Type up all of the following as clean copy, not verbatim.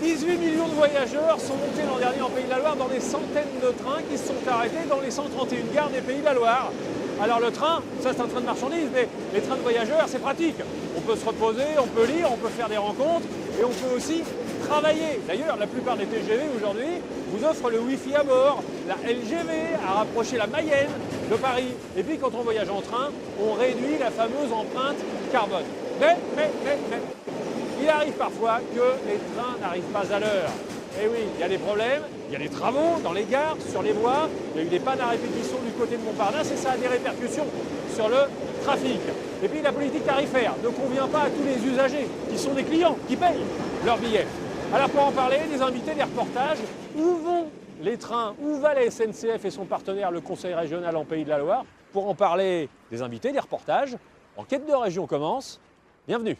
18 millions de voyageurs sont montés l'an dernier en Pays de la Loire dans des centaines de trains qui se sont arrêtés dans les 131 gares des Pays de la Loire. Alors le train, ça c'est un train de marchandises, mais les trains de voyageurs c'est pratique. On peut se reposer, on peut lire, on peut faire des rencontres et on peut aussi travailler. D'ailleurs, la plupart des TGV aujourd'hui vous offrent le Wi-Fi à bord, la LGV a rapproché la Mayenne de Paris. Et puis quand on voyage en train, on réduit la fameuse empreinte carbone. Mais, il arrive parfois que les trains n'arrivent pas à l'heure. Et oui, il y a des problèmes, il y a des travaux dans les gares, sur les voies, il y a eu des pannes à répétition du côté de Montparnasse et ça a des répercussions sur le trafic. Et puis la politique tarifaire ne convient pas à tous les usagers qui sont des clients, qui payent leurs billets. Alors pour en parler, des invités, des reportages, où vont les trains, où va la SNCF et son partenaire, le Conseil régional en Pays de la Loire? Pour en parler, des invités, des reportages, Enquête de région commence, bienvenue.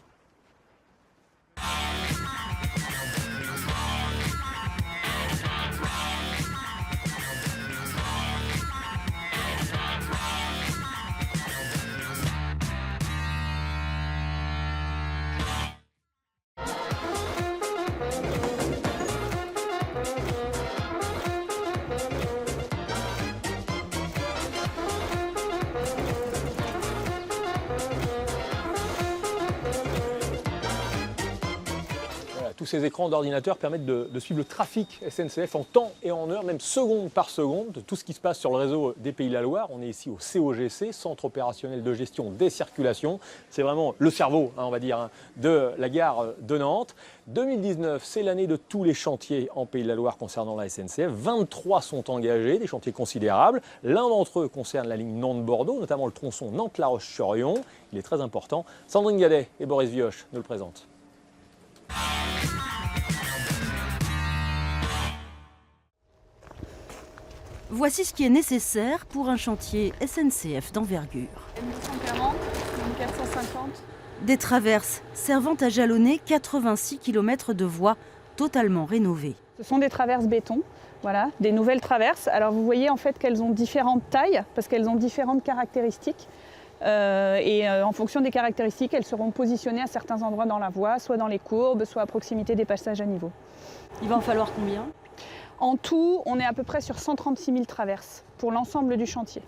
Tous ces écrans d'ordinateur permettent de suivre le trafic SNCF en temps et en heure, même seconde par seconde, de tout ce qui se passe sur le réseau des Pays de la Loire. On est ici au COGC, Centre opérationnel de gestion des circulations. C'est vraiment le cerveau, on va dire, de la gare de Nantes. 2019, c'est l'année de tous les chantiers en Pays de la Loire concernant la SNCF. 23 sont engagés, des chantiers considérables. L'un d'entre eux concerne la ligne Nantes-Bordeaux, notamment le tronçon Nantes-La Roche-sur-Yon. Il est très important. Sandrine Gadet et Boris Vioche nous le présentent. Voici ce qui est nécessaire pour un chantier SNCF d'envergure. 1240, 1450. Des traverses servant à jalonner 86 km de voies totalement rénovées. Ce sont des traverses béton, voilà, des nouvelles traverses. Alors vous voyez en fait qu'elles ont différentes tailles parce qu'elles ont différentes caractéristiques. En fonction des caractéristiques, elles seront positionnées à certains endroits dans la voie, soit dans les courbes, soit à proximité des passages à niveau. Il va en falloir combien ? En tout, on est à peu près sur 136 000 traverses pour l'ensemble du chantier.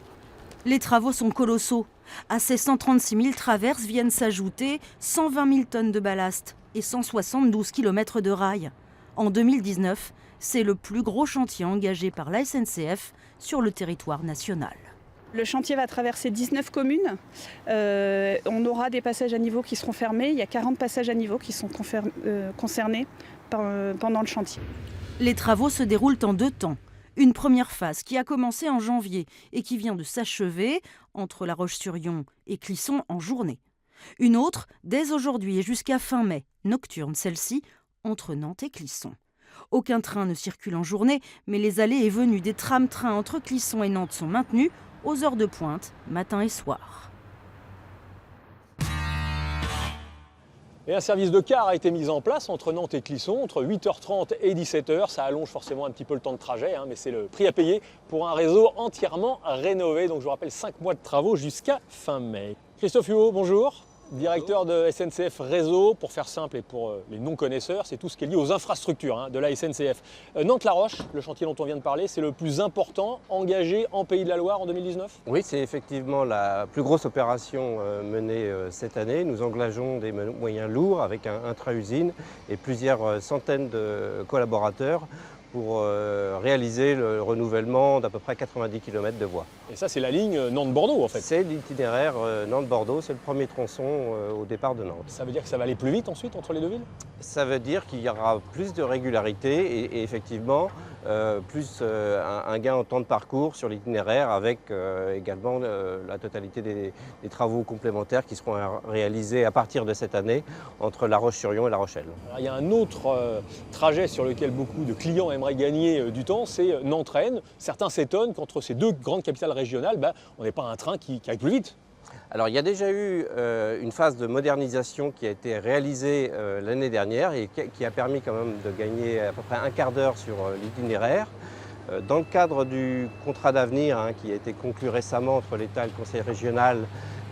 Les travaux sont colossaux. À ces 136 000 traverses viennent s'ajouter 120 000 tonnes de ballast et 172 km de rails. En 2019, c'est le plus gros chantier engagé par la SNCF sur le territoire national. Le chantier va traverser 19 communes. On aura des passages à niveau qui seront fermés. Il y a 40 passages à niveau qui sont concernés pendant le chantier. Les travaux se déroulent en 2 temps. Une première phase qui a commencé en janvier et qui vient de s'achever entre La Roche-sur-Yon et Clisson en journée. Une autre dès aujourd'hui et jusqu'à fin mai, nocturne celle-ci, entre Nantes et Clisson. Aucun train ne circule en journée, mais les allées et venues des trams-trains entre Clisson et Nantes sont maintenues aux heures de pointe, matin et soir. Et un service de car a été mis en place entre Nantes et Clisson, entre 8h30 et 17h. Ça allonge forcément un petit peu le temps de trajet, mais c'est le prix à payer pour un réseau entièrement rénové. Donc je vous rappelle, 5 mois de travaux jusqu'à fin mai. Christophe Huot, bonjour. Directeur de SNCF Réseau, pour faire simple et pour les non-connaisseurs, c'est tout ce qui est lié aux infrastructures de la SNCF. Nantes-La Roche, le chantier dont on vient de parler, c'est le plus important engagé en Pays de la Loire en 2019 ? Oui, c'est effectivement la plus grosse opération menée cette année. Nous engageons des moyens lourds avec un train-usine et plusieurs centaines de collaborateurs pour réaliser le renouvellement d'à peu près 90 km de voies. Et ça, c'est la ligne Nantes-Bordeaux, en fait. C'est l'itinéraire Nantes-Bordeaux, c'est le premier tronçon au départ de Nantes. Ça veut dire que ça va aller plus vite ensuite entre les deux villes ? Ça veut dire qu'il y aura plus de régularité et effectivement plus un gain en temps de parcours sur l'itinéraire avec également la totalité des travaux complémentaires qui seront réalisés à partir de cette année entre La Roche-sur-Yon et La Rochelle. Alors, il y a un autre trajet sur lequel beaucoup de clients aimeraient gagner du temps, c'est Nantes-Rennes. Certains s'étonnent qu'entre ces deux grandes capitales régionales, on n'ait pas un train qui aille plus vite. Alors il y a déjà eu une phase de modernisation qui a été réalisée l'année dernière et qui a permis quand même de gagner à peu près un quart d'heure sur l'itinéraire. Dans le cadre du contrat d'avenir qui a été conclu récemment entre l'État et le Conseil régional,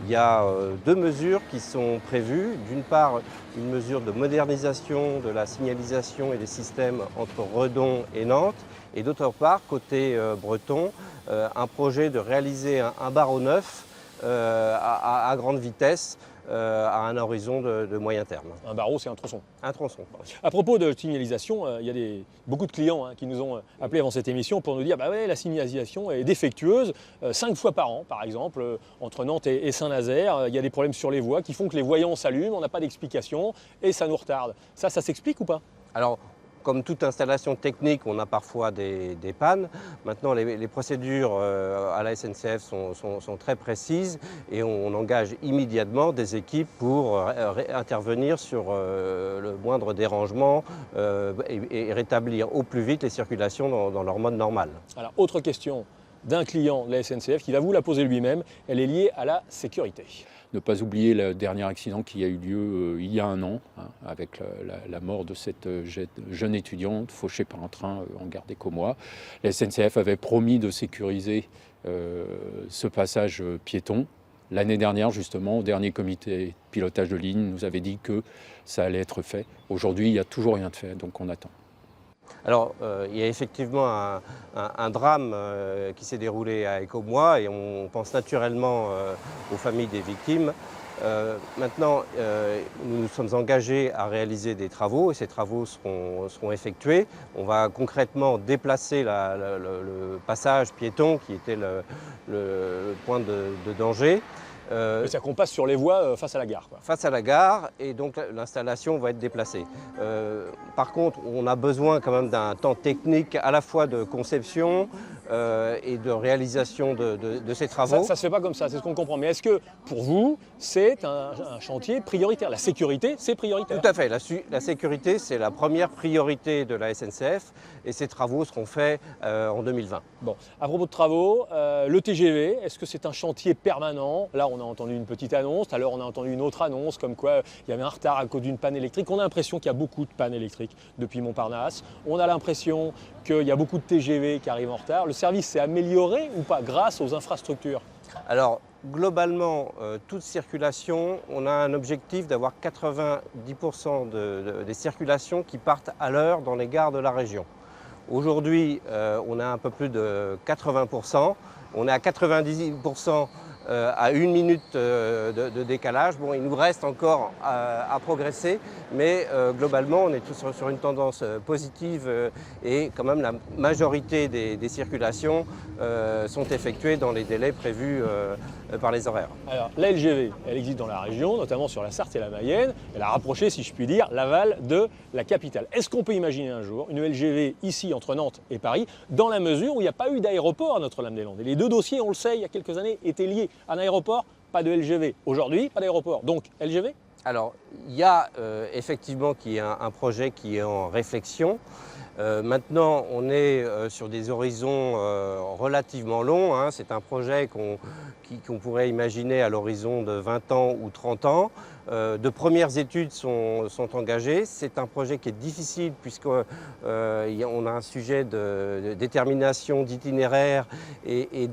il y a deux mesures qui sont prévues. D'une part, une mesure de modernisation de la signalisation et des systèmes entre Redon et Nantes. Et d'autre part, côté breton, un projet de réaliser un barreau neuf à grande vitesse à un horizon de moyen terme. Un barreau, c'est un tronçon. Un tronçon. À propos de signalisation, il y a beaucoup de clients qui nous ont appelés avant cette émission pour nous dire bah ouais, la signalisation est défectueuse, 5 fois par an par exemple, entre Nantes et Saint-Nazaire, il y a des problèmes sur les voies qui font que les voyants s'allument, on n'a pas d'explication et ça nous retarde. Ça s'explique ou pas? Alors, comme toute installation technique, on a parfois des pannes. Maintenant, les procédures à la SNCF sont très précises et on engage immédiatement des équipes pour intervenir sur le moindre dérangement et rétablir au plus vite les circulations dans leur mode normal. Alors, autre question d'un client de la SNCF qui va vous la poser lui-même, elle est liée à la sécurité. Ne pas oublier le dernier accident qui a eu lieu il y a un an, avec la mort de cette jeune étudiante fauchée par un train en gare des Commois. La SNCF avait promis de sécuriser ce passage piéton. L'année dernière, justement, au dernier comité de pilotage de ligne, nous avait dit que ça allait être fait. Aujourd'hui, il n'y a toujours rien de fait, donc on attend. Alors, il y a effectivement un drame qui s'est déroulé à Écommois et on pense naturellement aux familles des victimes. Maintenant, nous nous sommes engagés à réaliser des travaux et ces travaux seront effectués. On va concrètement déplacer le passage piéton qui était le point de danger. C'est-à-dire qu'on passe sur les voies face à la gare, quoi. Face à la gare, et donc l'installation va être déplacée. Par contre, on a besoin quand même d'un temps technique à la fois de conception et de réalisation de ces travaux. Ça ne se fait pas comme ça, c'est ce qu'on comprend. Mais est-ce que pour vous, c'est un chantier prioritaire? La sécurité, c'est prioritaire? Tout à fait. La sécurité, c'est la première priorité de la SNCF et ces travaux seront faits en 2020. Bon, à propos de travaux, le TGV, est-ce que c'est un chantier permanent? Là, on a entendu une petite annonce, tout à l'heure on a entendu une autre annonce comme quoi il y avait un retard à cause d'une panne électrique. On a l'impression qu'il y a beaucoup de pannes électriques depuis Montparnasse. On a l'impression qu'il y a beaucoup de TGV qui arrivent en retard. Le service s'est amélioré ou pas grâce aux infrastructures? Alors, globalement, toute circulation, on a un objectif d'avoir 90% des circulations qui partent à l'heure dans les gares de la région. Aujourd'hui, on a un peu plus de 80%. On est à 90% à 1 minute de décalage. Bon, il nous reste encore à progresser, mais globalement, on est tous sur une tendance positive et quand même la majorité des circulations sont effectuées dans les délais prévus par les horaires. Alors, la LGV, elle existe dans la région, notamment sur la Sarthe et la Mayenne. Elle a rapproché, si je puis dire, Laval de la capitale. Est-ce qu'on peut imaginer un jour une LGV ici, entre Nantes et Paris, dans la mesure où il n'y a pas eu d'aéroport à Notre-Dame-des-Landes? Et les deux dossiers, on le sait, il y a quelques années, étaient liés. Un aéroport, pas de LGV. Aujourd'hui, pas d'aéroport. Donc, LGV? Alors, il y a effectivement un projet qui est en réflexion. Maintenant, on est sur des horizons relativement longs. Hein. C'est un projet qu'on pourrait imaginer à l'horizon de 20 ans ou 30 ans. De premières études sont engagées. C'est un projet qui est difficile puisqu'on a un sujet de détermination d'itinéraire et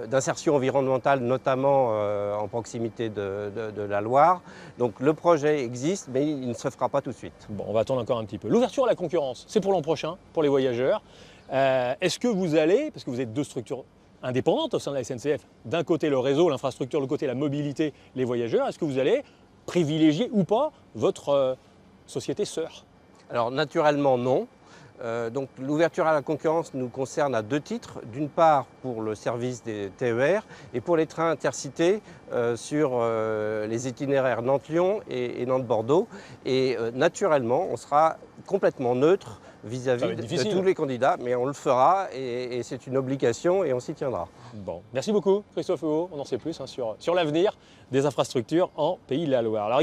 d'insertion environnementale, notamment en proximité de la Loire. Donc le projet existe, mais il ne se fera pas tout de suite. Bon, on va attendre encore un petit peu. L'ouverture à la concurrence, c'est pour l'an prochain, pour les voyageurs. Est-ce que vous allez, parce que vous êtes deux structures indépendantes au sein de la SNCF, d'un côté le réseau, l'infrastructure, de l'autre côté la mobilité, les voyageurs, est-ce que vous allez privilégier ou pas votre société sœur? Alors naturellement non. Donc l'ouverture à la concurrence nous concerne à 2 titres. D'une part pour le service des TER et pour les trains intercités sur les itinéraires Nantes-Lyon et Nantes-Bordeaux. Et naturellement on sera complètement neutre vis-à-vis de tous les candidats, mais on le fera et c'est une obligation et on s'y tiendra. Bon, merci beaucoup Christophe Huot, on en sait plus sur l'avenir des infrastructures en Pays de la Loire. Alors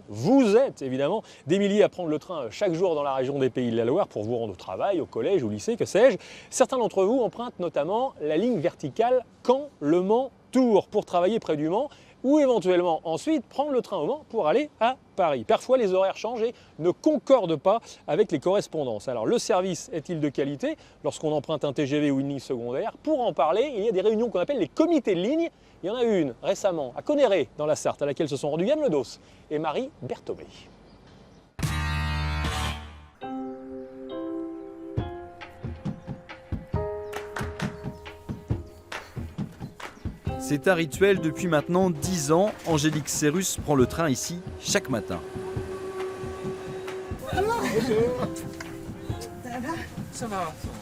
vous êtes évidemment des milliers à prendre le train chaque jour dans la région des Pays de la Loire pour vous rendre au travail, au collège, au lycée, que sais-je. Certains d'entre vous empruntent notamment la ligne verticale Caen-Le Mans-Tours pour travailler près du Mans. ou éventuellement ensuite prendre le train au Mans pour aller à Paris. Parfois les horaires changent et ne concordent pas avec les correspondances. Alors le service est-il de qualité lorsqu'on emprunte un TGV ou une ligne secondaire? Pour en parler, il y a des réunions qu'on appelle les comités de ligne. Il y en a eu une récemment à Conneré dans la Sarthe à laquelle se sont rendus Yann Ledos et Marie Berthomé. C'est un rituel depuis maintenant 10 ans. Angélique Cérus prend le train ici chaque matin.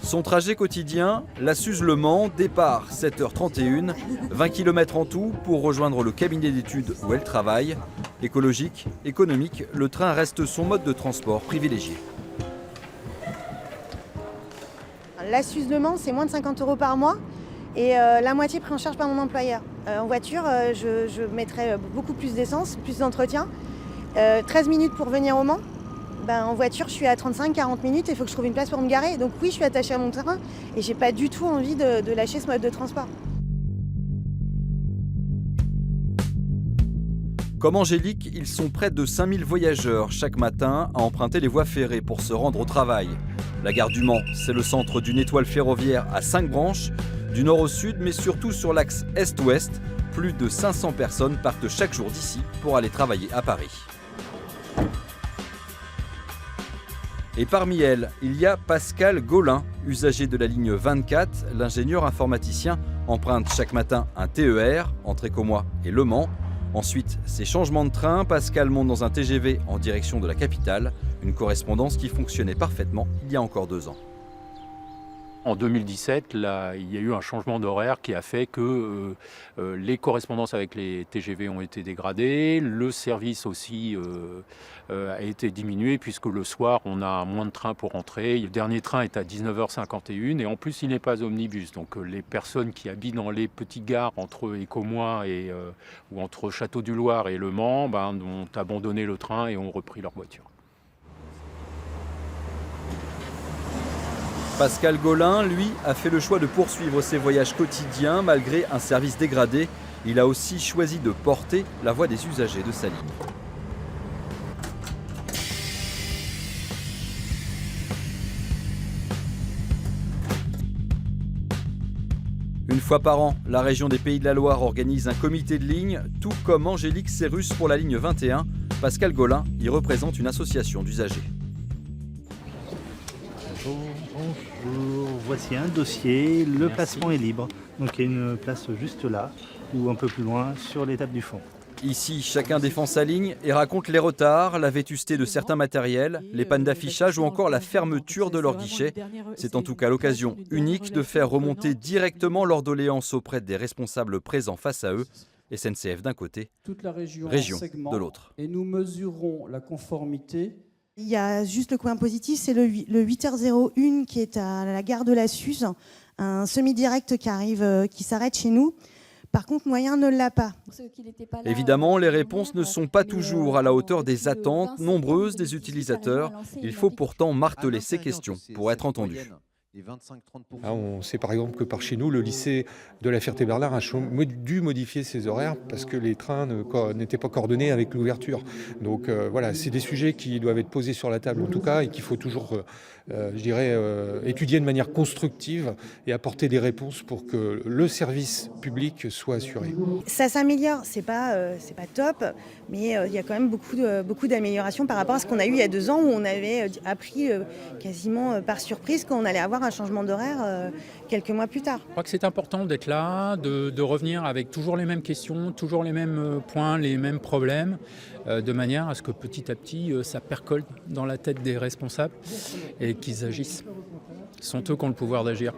Son trajet quotidien, la Suze-Le Mans, départ 7h31, 20 km en tout pour rejoindre le cabinet d'études où elle travaille. Écologique, économique, le train reste son mode de transport privilégié. La Suze-Le Mans, c'est moins de 50 € par mois et la moitié pris en charge par mon employeur. En voiture, je mettrais beaucoup plus d'essence, plus d'entretien. 13 minutes pour venir au Mans. En voiture, je suis à 35-40 minutes et il faut que je trouve une place pour me garer. Donc oui, je suis attachée à mon train et j'ai pas du tout envie de lâcher ce mode de transport. Comme Angélique, ils sont près de 5000 voyageurs chaque matin à emprunter les voies ferrées pour se rendre au travail. La gare du Mans, c'est le centre d'une étoile ferroviaire à 5 branches, du nord au sud, mais surtout sur l'axe est-ouest. Plus de 500 personnes partent chaque jour d'ici pour aller travailler à Paris. Et parmi elles, il y a Pascal Gaulin, usager de la ligne 24. L'ingénieur informaticien emprunte chaque matin un TER entre Écomois et Le Mans. Ensuite, ces changements de train, Pascal monte dans un TGV en direction de la capitale, une correspondance qui fonctionnait parfaitement il y a encore 2 ans. En 2017, là, il y a eu un changement d'horaire qui a fait que les correspondances avec les TGV ont été dégradées, le service aussi a été diminué puisque le soir, on a moins de trains pour rentrer. Le dernier train est à 19h51 et en plus, il n'est pas omnibus. Donc les personnes qui habitent dans les petites gares entre Écomois ou entre Château-du-Loir et Le Mans ont abandonné le train et ont repris leur voiture. Pascal Gaulin, lui, a fait le choix de poursuivre ses voyages quotidiens malgré un service dégradé. Il a aussi choisi de porter la voix des usagers de sa ligne. Une fois par an, la région des Pays de la Loire organise un comité de ligne, tout comme Angélique Cérus pour la ligne 21. Pascal Gaulin y représente une association d'usagers. Bonjour, voici un dossier, le placement est libre. Donc il y a une place juste là, ou un peu plus loin, sur l'étape du fond. Ici, chacun défend sa ligne et raconte les retards, la vétusté de certains matériels, les pannes d'affichage ou encore la fermeture de leur guichet. C'est en tout cas l'occasion unique de faire remonter directement leurs doléances auprès des responsables présents face à eux. SNCF d'un côté, toute la région de l'autre. Et nous mesurons la conformité. Il y a juste le coin positif, c'est le 8h01 qui est à la gare de la Suze, un semi-direct qui s'arrête chez nous. Par contre, moyen ne l'a pas. Évidemment, les réponses ne sont pas toujours à la hauteur des attentes nombreuses des utilisateurs. Il faut pourtant marteler ces questions pour être entendu. On sait par exemple que par chez nous, le lycée de la Ferté-Bernard a dû modifier ses horaires parce que les trains n'étaient pas coordonnés avec l'ouverture. Donc voilà, c'est des sujets qui doivent être posés sur la table en tout cas et qu'il faut toujours, étudier de manière constructive et apporter des réponses pour que le service public soit assuré. Ça s'améliore, c'est pas top, mais il y a quand même beaucoup d'améliorations par rapport à ce qu'on a eu il y a 2 ans où on avait appris quasiment par surprise qu'on allait avoir un changement d'horaire quelques mois plus tard. Je crois que c'est important d'être là, de revenir avec toujours les mêmes questions, toujours les mêmes points, les mêmes problèmes, de manière à ce que petit à petit ça percole dans la tête des responsables et qu'ils agissent. Ce sont eux qui ont le pouvoir d'agir.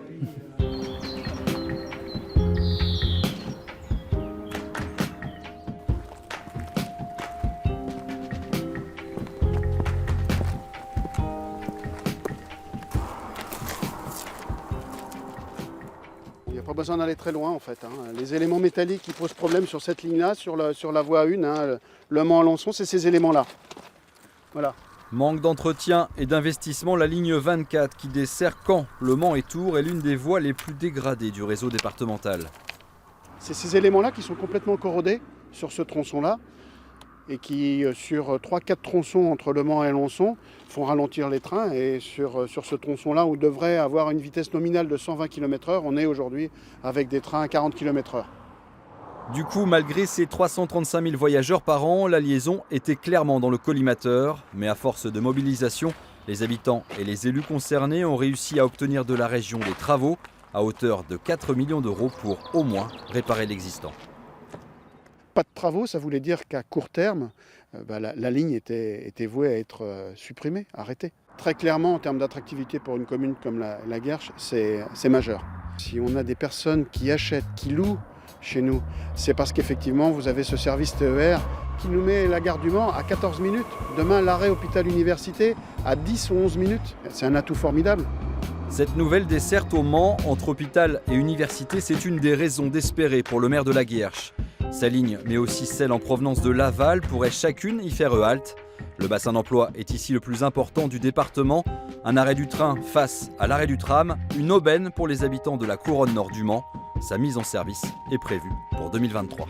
Il n'y a pas besoin d'aller très loin en fait. Les éléments métalliques qui posent problème sur cette ligne-là, sur la voie 1, Le Mans-Alençon, c'est ces éléments-là. Voilà. Manque d'entretien et d'investissement, la ligne 24 qui dessert Caen, Le Mans et Tours est l'une des voies les plus dégradées du réseau départemental. C'est ces éléments-là qui sont complètement corrodés sur ce tronçon-là et qui, sur 3-4 tronçons entre Le Mans et Alençon, font ralentir les trains. Et sur ce tronçon-là, où on devrait avoir une vitesse nominale de 120 km/h, on est aujourd'hui avec des trains à 40 km/h. Du coup, malgré ces 335 000 voyageurs par an, la liaison était clairement dans le collimateur. Mais à force de mobilisation, les habitants et les élus concernés ont réussi à obtenir de la région des travaux à hauteur de 4 millions d'euros pour au moins réparer l'existant. Pas de travaux, ça voulait dire qu'à court terme, la ligne était vouée à être supprimée, arrêtée. Très clairement, en termes d'attractivité pour une commune comme la Guerche, c'est majeur. Si on a des personnes qui achètent, qui louent chez nous, c'est parce qu'effectivement, vous avez ce service TER qui nous met la gare du Mans à 14 minutes. Demain, l'arrêt hôpital-université à 10 ou 11 minutes. C'est un atout formidable. Cette nouvelle desserte au Mans entre hôpital et université, c'est une des raisons d'espérer pour le maire de la Guerche. Sa ligne, mais aussi celle en provenance de Laval, pourrait chacune y faire halte. Le bassin d'emploi est ici le plus important du département. Un arrêt du train face à l'arrêt du tram, une aubaine pour les habitants de la couronne nord du Mans. Sa mise en service est prévue pour 2023.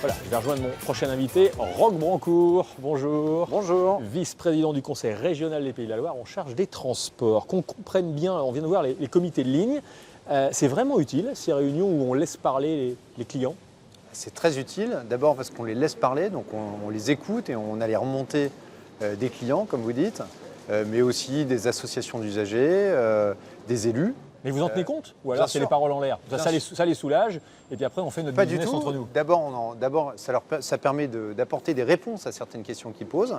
Voilà, je vais rejoindre mon prochain invité, Roch Brancourt. Bonjour. Bonjour. Vice-président du Conseil régional des Pays de la Loire en charge des transports. Qu'on comprenne bien, on vient de voir les comités de ligne. C'est vraiment utile, ces réunions où on laisse parler les clients? C'est très utile, d'abord parce qu'on les laisse parler, donc on les écoute et on a les remontées des clients, comme vous dites, mais aussi des associations d'usagers, des élus. Mais vous en tenez compte? Ou alors c'est les paroles en l'air? Ça les soulage, et puis après on fait notre Pas business du tout. entre nous. D'abord, ça permet d'apporter des réponses à certaines questions qu'ils posent,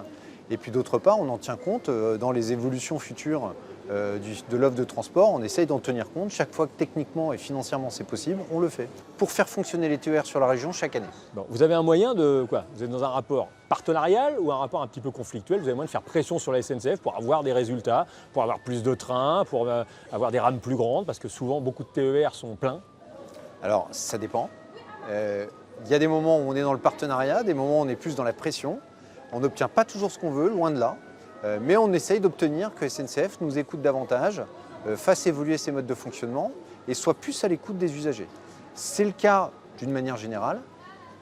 et puis d'autre part, on en tient compte dans les évolutions futures de l'offre de transport. On essaye d'en tenir compte. Chaque fois que techniquement et financièrement c'est possible, on le fait. Pour faire fonctionner les TER sur la région chaque année. Bon, vous avez un moyen de quoi? Vous êtes dans un rapport partenarial ou un rapport un petit peu conflictuel? Vous avez moyen de faire pression sur la SNCF pour avoir des résultats, pour avoir plus de trains, pour avoir des rames plus grandes, parce que souvent beaucoup de TER sont pleins. Alors ça dépend. Il y a des moments où on est dans le partenariat, des moments où on est plus dans la pression. On n'obtient pas toujours ce qu'on veut, loin de là. Mais on essaye d'obtenir que SNCF nous écoute davantage, fasse évoluer ses modes de fonctionnement et soit plus à l'écoute des usagers. C'est le cas d'une manière générale,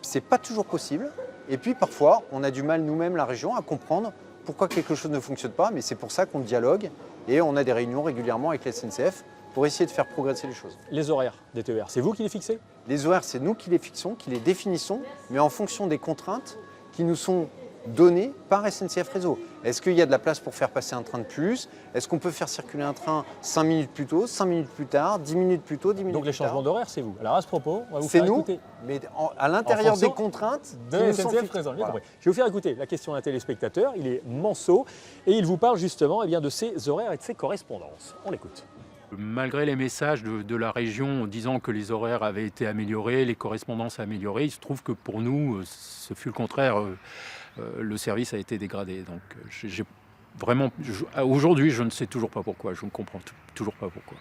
c'est pas toujours possible. Et puis parfois, on a du mal nous-mêmes, la région, à comprendre pourquoi quelque chose ne fonctionne pas, mais c'est pour ça qu'on dialogue et on a des réunions régulièrement avec la SNCF pour essayer de faire progresser les choses. Les horaires des TER, c'est vous qui les fixez? Les horaires, c'est nous qui les fixons, qui les définissons, mais en fonction des contraintes qui nous sont données par SNCF Réseau. Est-ce qu'il y a de la place pour faire passer un train de plus? Est-ce qu'on peut faire circuler un train 5 minutes plus tôt, 5 minutes plus tard, 10 minutes plus tôt, 10 minutes Donc les plus tard? changements d'horaire, c'est vous. Alors à ce propos, on va vous C'est faire nous, écouter. mais à l'intérieur des contraintes de qui la nous sont SNCF fixées. Réseau. Voilà. Je vais vous faire écouter la question d'un téléspectateur. Il est Manceau et il vous parle justement de ses horaires et de ses correspondances. On l'écoute. Malgré les messages de la région disant que les horaires avaient été améliorés, les correspondances améliorées, il se trouve que pour nous, ce fut le contraire. Le service a été dégradé. Donc aujourd'hui, je ne sais toujours pas pourquoi. Je ne comprends toujours pas pourquoi.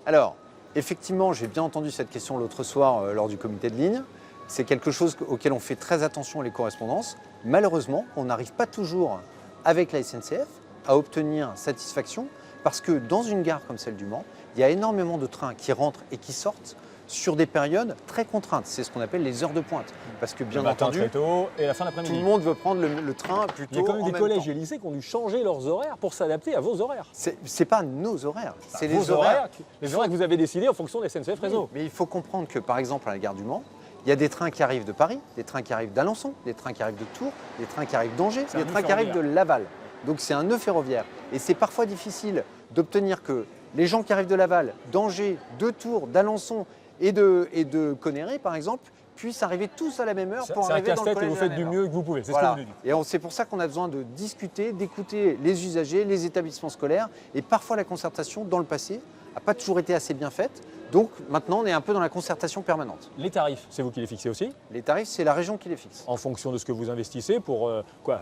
Alors, effectivement, j'ai bien entendu cette question l'autre soir lors du comité de ligne. C'est quelque chose auquel on fait très attention, les correspondances. Malheureusement, on n'arrive pas toujours, avec la SNCF, à obtenir satisfaction parce que dans une gare comme celle du Mans, il y a énormément de trains qui rentrent et qui sortent sur des périodes très contraintes. C'est ce qu'on appelle les heures de pointe. Parce que bien entendu, très tôt et la fin d'après-midi. Tout le monde veut prendre le train plus tôt. Il y a quand même des même collèges temps. et lycées qui ont dû changer leurs horaires pour s'adapter à vos horaires. C'est pas nos horaires, c'est vos les horaires. Les horaires que vous avez décidés en fonction des SNCF Réseau. Oui, mais il faut comprendre que par exemple à la gare du Mans, il y a des trains qui arrivent de Paris, des trains qui arrivent d'Alençon, des trains qui arrivent de Tours, des trains qui arrivent d'Angers, des trains qui arrivent de Laval. Donc c'est un nœud ferroviaire. Et c'est parfois difficile d'obtenir que les gens qui arrivent de Laval, d'Angers, de Tours, d'Alençon et de Conneré, par exemple, puissent arriver tous à la même heure pour arriver dans le collège. C'est un casse-tête et vous faites du mieux que vous pouvez, c'est ce que vous nous dites. Et c'est pour ça qu'on a besoin de discuter, d'écouter les usagers, les établissements scolaires. Et parfois la concertation, dans le passé, n'a pas toujours été assez bien faite Donc maintenant, on est un peu dans la concertation permanente. Les tarifs, c'est vous qui les fixez aussi? Les tarifs, c'est la région qui les fixe. En fonction de ce que vous investissez pour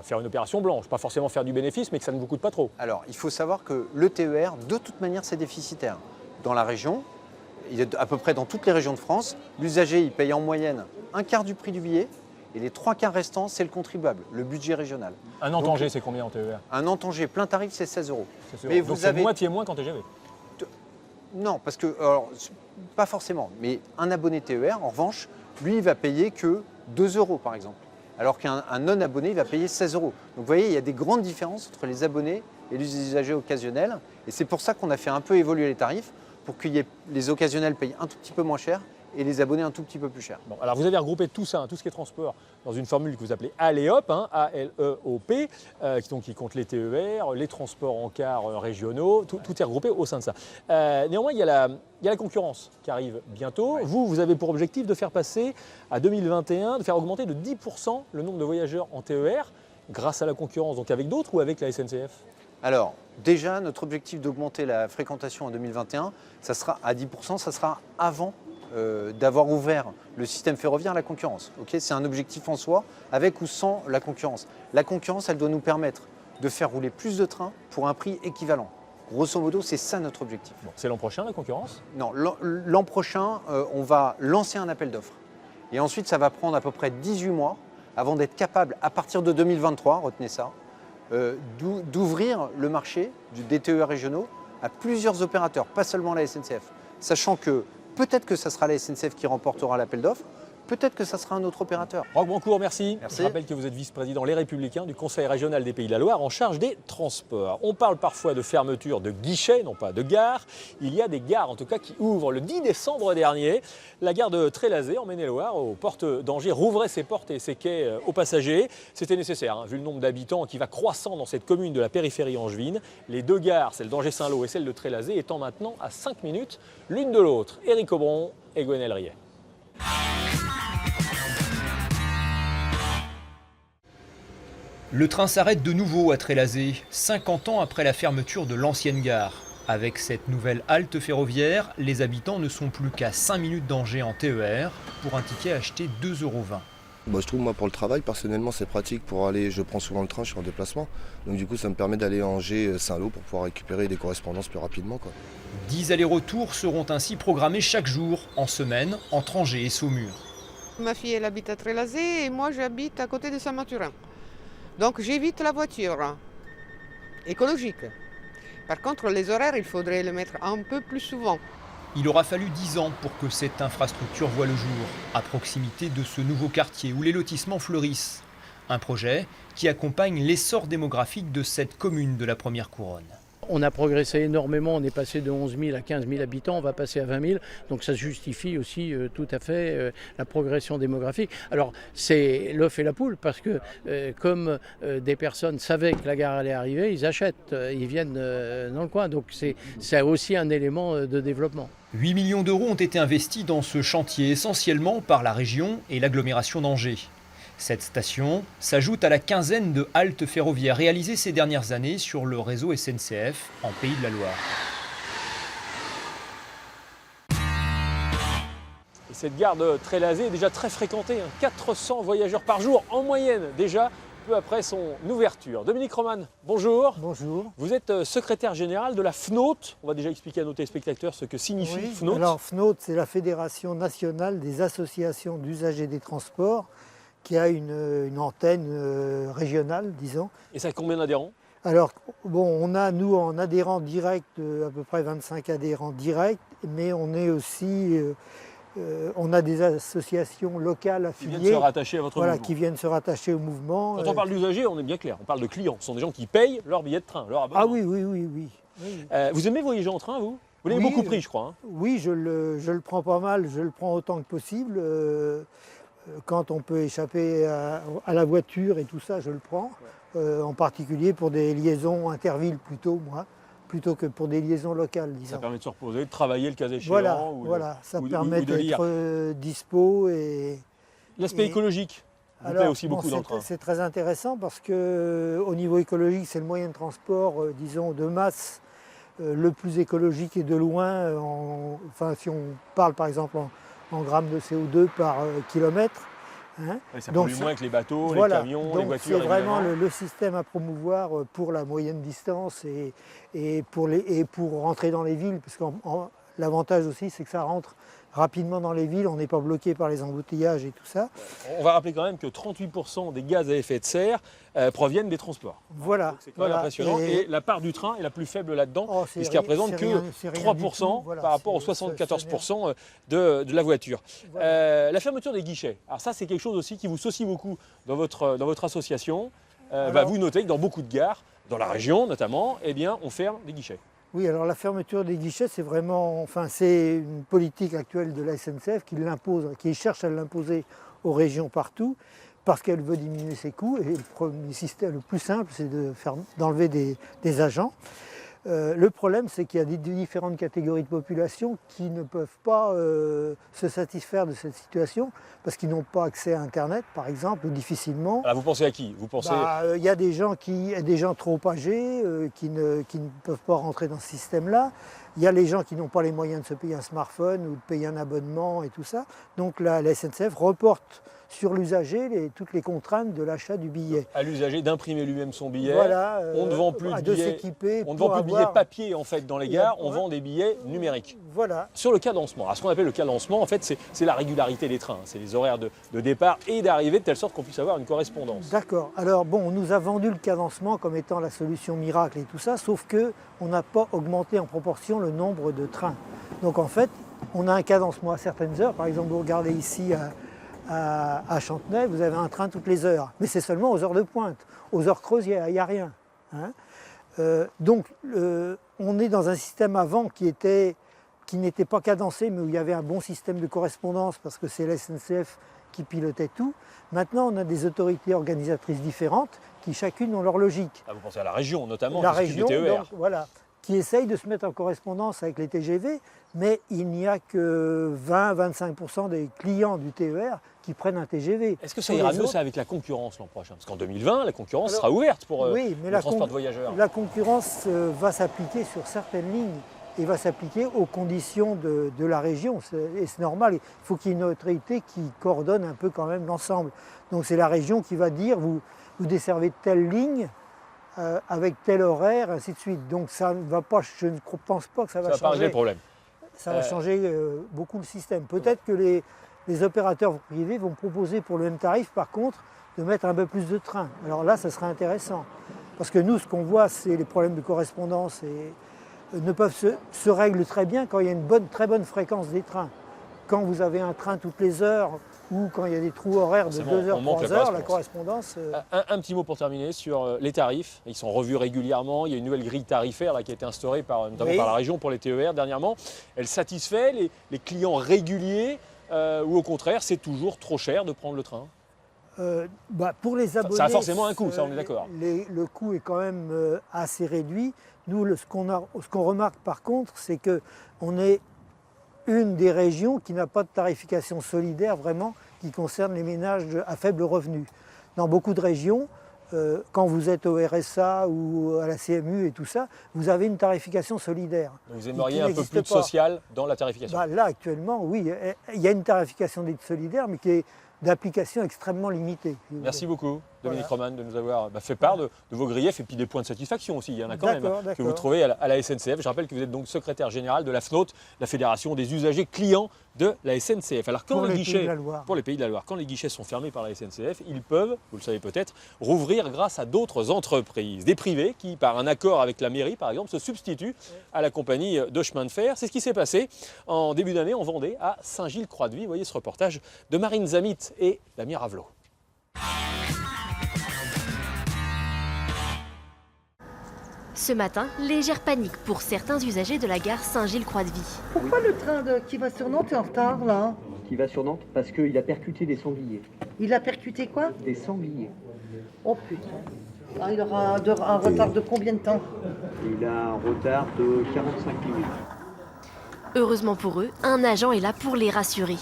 faire une opération blanche, pas forcément faire du bénéfice, mais que ça ne vous coûte pas trop. Alors, il faut savoir que le TER, de toute manière, c'est déficitaire. Dans la région, il est à peu près dans toutes les régions de France, l'usager, il paye en moyenne un quart du prix du billet, et les 3/4 restants, c'est le contribuable, le budget régional. Un an Tanger, c'est combien en TER? Un an Tanger plein tarif, c'est 16 €. Mais vous avez moitié moins qu'en TGV? Non, parce que, alors, pas forcément, mais un abonné TER, en revanche, lui, il va payer que 2 € par exemple. Alors qu'un non-abonné, il va payer 16 €. Donc vous voyez, il y a des grandes différences entre les abonnés et les usagers occasionnels. Et c'est pour ça qu'on a fait un peu évoluer les tarifs, pour que les occasionnels payent un tout petit peu moins cher et les abonnés un tout petit peu plus cher. Bon, alors vous avez regroupé tout ça, tout ce qui est transport, dans une formule que vous appelez ALEOP, A-L-E-O-P, qui compte les TER, les transports en cars régionaux, tout est regroupé au sein de ça. Néanmoins, il y a la concurrence qui arrive bientôt. Ouais. Vous avez pour objectif de faire passer à 2021, de faire augmenter de 10% le nombre de voyageurs en TER, grâce à la concurrence, donc avec d'autres ou avec la SNCF? Alors, déjà, notre objectif d'augmenter la fréquentation en 2021, ça sera à 10%, ça sera avant d'avoir ouvert le système ferroviaire à la concurrence. Okay, c'est un objectif en soi, avec ou sans la concurrence. La concurrence, elle doit nous permettre de faire rouler plus de trains pour un prix équivalent. Grosso modo, c'est ça notre objectif. Bon, c'est l'an prochain, la concurrence? Non, l'an prochain, on va lancer un appel d'offres. Et ensuite, ça va prendre à peu près 18 mois avant d'être capable, à partir de 2023, retenez ça, d'ouvrir le marché des TER régionaux à plusieurs opérateurs, pas seulement la SNCF. Sachant que peut-être que ça sera la SNCF qui remportera l'appel d'offres, peut-être que ça sera un autre opérateur. Roch Brancourt, merci. Merci. Je rappelle que vous êtes vice-président Les Républicains du Conseil régional des Pays de la Loire en charge des transports. On parle parfois de fermeture de guichets, non pas de gares. Il y a des gares en tout cas qui ouvrent. Le 10 décembre dernier, la gare de Trélazé en Maine-et-Loire, aux portes d'Angers, rouvrait ses portes et ses quais aux passagers. C'était nécessaire, vu le nombre d'habitants qui va croissant dans cette commune de la périphérie angevine. Les deux gares, celle d'Angers-Saint-Lô et celle de Trélazé, étant maintenant à 5 minutes l'une de l'autre. Éric Aubron et Gwenelle Riet. Le train s'arrête de nouveau à Trélazé, 50 ans après la fermeture de l'ancienne gare. Avec cette nouvelle halte ferroviaire, les habitants ne sont plus qu'à 5 minutes d'Angers en TER pour un ticket acheté 2,20 €. Je trouve, moi, pour le travail, personnellement, c'est pratique pour aller. Je prends souvent le train, je suis en déplacement. Donc, du coup, ça me permet d'aller à Angers-Saint-Lô pour pouvoir récupérer des correspondances plus rapidement, quoi. 10 allers-retours seront ainsi programmés chaque jour, en semaine, entre Angers et Saumur. Ma fille, elle habite à Trélazé et moi, j'habite à côté de Saint-Mathurin. Donc, j'évite la voiture. Écologique. Par contre, les horaires, il faudrait les mettre un peu plus souvent. Il aura fallu 10 ans pour que cette infrastructure voie le jour, à proximité de ce nouveau quartier où les lotissements fleurissent. Un projet qui accompagne l'essor démographique de cette commune de la première couronne. On a progressé énormément, on est passé de 11 000 à 15 000 habitants, on va passer à 20 000, donc ça justifie aussi tout à fait la progression démographique. Alors c'est l'œuf et la poule, parce que comme des personnes savaient que la gare allait arriver, ils achètent, ils viennent dans le coin, donc c'est aussi un élément de développement. 8 millions d'euros ont été investis dans ce chantier, essentiellement par la région et l'agglomération d'Angers. Cette station s'ajoute à la quinzaine de haltes ferroviaires réalisées ces dernières années sur le réseau SNCF en Pays de la Loire. Et cette gare de Trélazé est déjà très fréquentée, 400 voyageurs par jour en moyenne déjà, peu après son ouverture. Dominique Roman, bonjour. Bonjour. Vous êtes secrétaire général de la FNOT. On va déjà expliquer à nos téléspectateurs ce que signifie FNOT. Alors FNOT, c'est la Fédération nationale des associations d'usagers des transports, qui a une antenne régionale, disons. Et ça a combien d'adhérents? Alors, on a, nous, en adhérents directs, à peu près 25 adhérents directs, mais on est aussi, on a des associations locales affiliées. Qui viennent se rattacher à votre mouvement. Qui viennent se rattacher au mouvement. Quand on parle d'usagers, on est bien clair, on parle de clients. Ce sont des gens qui payent leur billet de train, leur abonnement. Ah oui. Vous aimez voyager en train, vous? Vous l'avez beaucoup pris, je crois. Oui, je le prends pas mal, je le prends autant que possible. Quand on peut échapper à la voiture et tout ça, je le prends. En particulier pour des liaisons intervilles plutôt que pour des liaisons locales, disons. Ça permet de se reposer, de travailler le cas échéant. Voilà, ça permet d'être dispo. L'aspect écologique vous plaît aussi beaucoup dans le train. C'est très intéressant parce qu'au niveau écologique, c'est le moyen de transport, disons, de masse le plus écologique et de loin, enfin si on parle par exemple en grammes de CO2 par kilomètre. Hein. Et ça pollue moins que les bateaux, voilà, les camions, donc les voitures. C'est vraiment le système à promouvoir pour la moyenne distance et pour rentrer dans les villes, parce que l'avantage aussi c'est que ça rentre rapidement dans les villes, on n'est pas bloqué par les embouteillages et tout ça. On va rappeler quand même que 38% des gaz à effet de serre proviennent des transports. Voilà. C'est quand même impressionnant. Et la part du train est la plus faible là-dedans, puisqu'elle représente que 3% voilà, par rapport aux 74% de la voiture. Voilà. La fermeture des guichets, alors ça c'est quelque chose aussi qui vous soucie beaucoup dans votre association. Vous notez que dans beaucoup de gares, dans la région notamment, eh bien, on ferme des guichets. Oui, alors la fermeture des guichets, c'est vraiment, c'est une politique actuelle de la SNCF qui cherche à l'imposer aux régions partout, parce qu'elle veut diminuer ses coûts. Et le premier système, le plus simple, c'est d'enlever des agents. Le problème, c'est qu'il y a des différentes catégories de population qui ne peuvent pas se satisfaire de cette situation parce qu'ils n'ont pas accès à Internet, par exemple, ou difficilement. Alors vous pensez à qui? Vous pensez... Il y a des gens trop âgés qui ne peuvent pas rentrer dans ce système-là. Il y a les gens qui n'ont pas les moyens de se payer un smartphone ou de payer un abonnement et tout ça. Donc la SNCF reporte sur l'usager toutes les contraintes de l'achat du billet. À l'usager d'imprimer lui-même son billet. Voilà, on ne vend plus de billets, billets papier en fait dans les gares, on vend des billets numériques. Voilà. Sur le cadencement, alors ce qu'on appelle le cadencement, en fait, c'est la régularité des trains, c'est les horaires de départ et d'arrivée de telle sorte qu'on puisse avoir une correspondance. D'accord. Alors bon, on nous a vendu le cadencement comme étant la solution miracle et tout ça, sauf que on n'a pas augmenté en proportion le nombre de trains. Donc en fait, on a un cadencement à certaines heures. Par exemple, vous regardez ici à Chantenay, vous avez un train toutes les heures. Mais c'est seulement aux heures de pointe. Aux heures creuses, il n'y a rien. Hein. Donc, on est dans un système avant qui n'était pas cadencé, mais où il y avait un bon système de correspondance, parce que c'est la SNCF qui pilotait tout. Maintenant, on a des autorités organisatrices différentes qui chacune ont leur logique. Vous pensez à la région, notamment, la qui s'occupe région, des TER. donc, voilà, qui essaye de se mettre en correspondance avec les TGV, mais il n'y a que 20-25% des clients du TER qui prennent un TGV. Est-ce que ça ira mieux ça avec la concurrence l'an prochain? Parce qu'en 2020, la concurrence sera ouverte pour le transport de voyageurs. La concurrence va s'appliquer sur certaines lignes et va s'appliquer aux conditions de la région. Et c'est normal, il faut qu'il y ait une autorité qui coordonne un peu quand même l'ensemble. Donc c'est la région qui va dire, vous desservez telle ligne, avec tel horaire, ainsi de suite. Donc ça ne va pas, je ne pense pas que ça va changer. Ça va pas régler le problème. Ça va changer beaucoup le système. Peut-être que les opérateurs privés vont proposer pour le même tarif, par contre, de mettre un peu plus de trains. Alors là, ça sera intéressant. Parce que nous, ce qu'on voit, c'est les problèmes de correspondance se règlent très bien quand il y a une très bonne fréquence des trains. Quand vous avez un train toutes les heures, ou quand il y a des trous horaires de 2 heures, 3 heures, la correspondance... Un petit mot pour terminer sur les tarifs. Ils sont revus régulièrement. Il y a une nouvelle grille tarifaire qui a été instaurée notamment par la région pour les TER dernièrement. Elle satisfait les clients réguliers ou au contraire, c'est toujours trop cher de prendre le train? Pour les abonnés... Ça a forcément un coût, ça on est d'accord. Le coût est quand même assez réduit. Nous, ce qu'on remarque par contre, c'est qu'on est une des régions qui n'a pas de tarification solidaire vraiment qui concerne les ménages à faible revenu. Dans beaucoup de régions, quand vous êtes au RSA ou à la CMU et tout ça, vous avez une tarification solidaire. Vous aimeriez un peu plus de social dans la tarification? Là, actuellement, oui, il y a une tarification dite solidaire, mais qui est d'application extrêmement limitée. Merci beaucoup, Dominique Roman, de nous avoir fait part de vos griefs et puis des points de satisfaction aussi. Il y en a quand même que vous trouvez à la SNCF. Je rappelle que vous êtes donc secrétaire général de la FNOT, la Fédération des usagers clients de la SNCF. Alors quand pour les Pays de la Loire, quand les guichets sont fermés par la SNCF, ils peuvent, vous le savez peut-être, rouvrir grâce à d'autres entreprises, des privés qui, par un accord avec la mairie par exemple, se substituent à la compagnie de chemin de fer. C'est ce qui s'est passé en début d'année en Vendée à Saint-Gilles-Croix-de-Vie. Vous voyez ce reportage de Marine Zamit et Damien Ravelot. Ce matin, légère panique pour certains usagers de la gare Saint-Gilles-Croix-de-Vie. Pourquoi le train qui va sur Nantes est en retard là? Qui va sur Nantes parce qu'il a percuté des sangliers. Il a percuté quoi? Des sangliers. Oh putain. Il aura un retard de combien de temps? Il a un retard de 45 minutes. Heureusement pour eux, un agent est là pour les rassurer.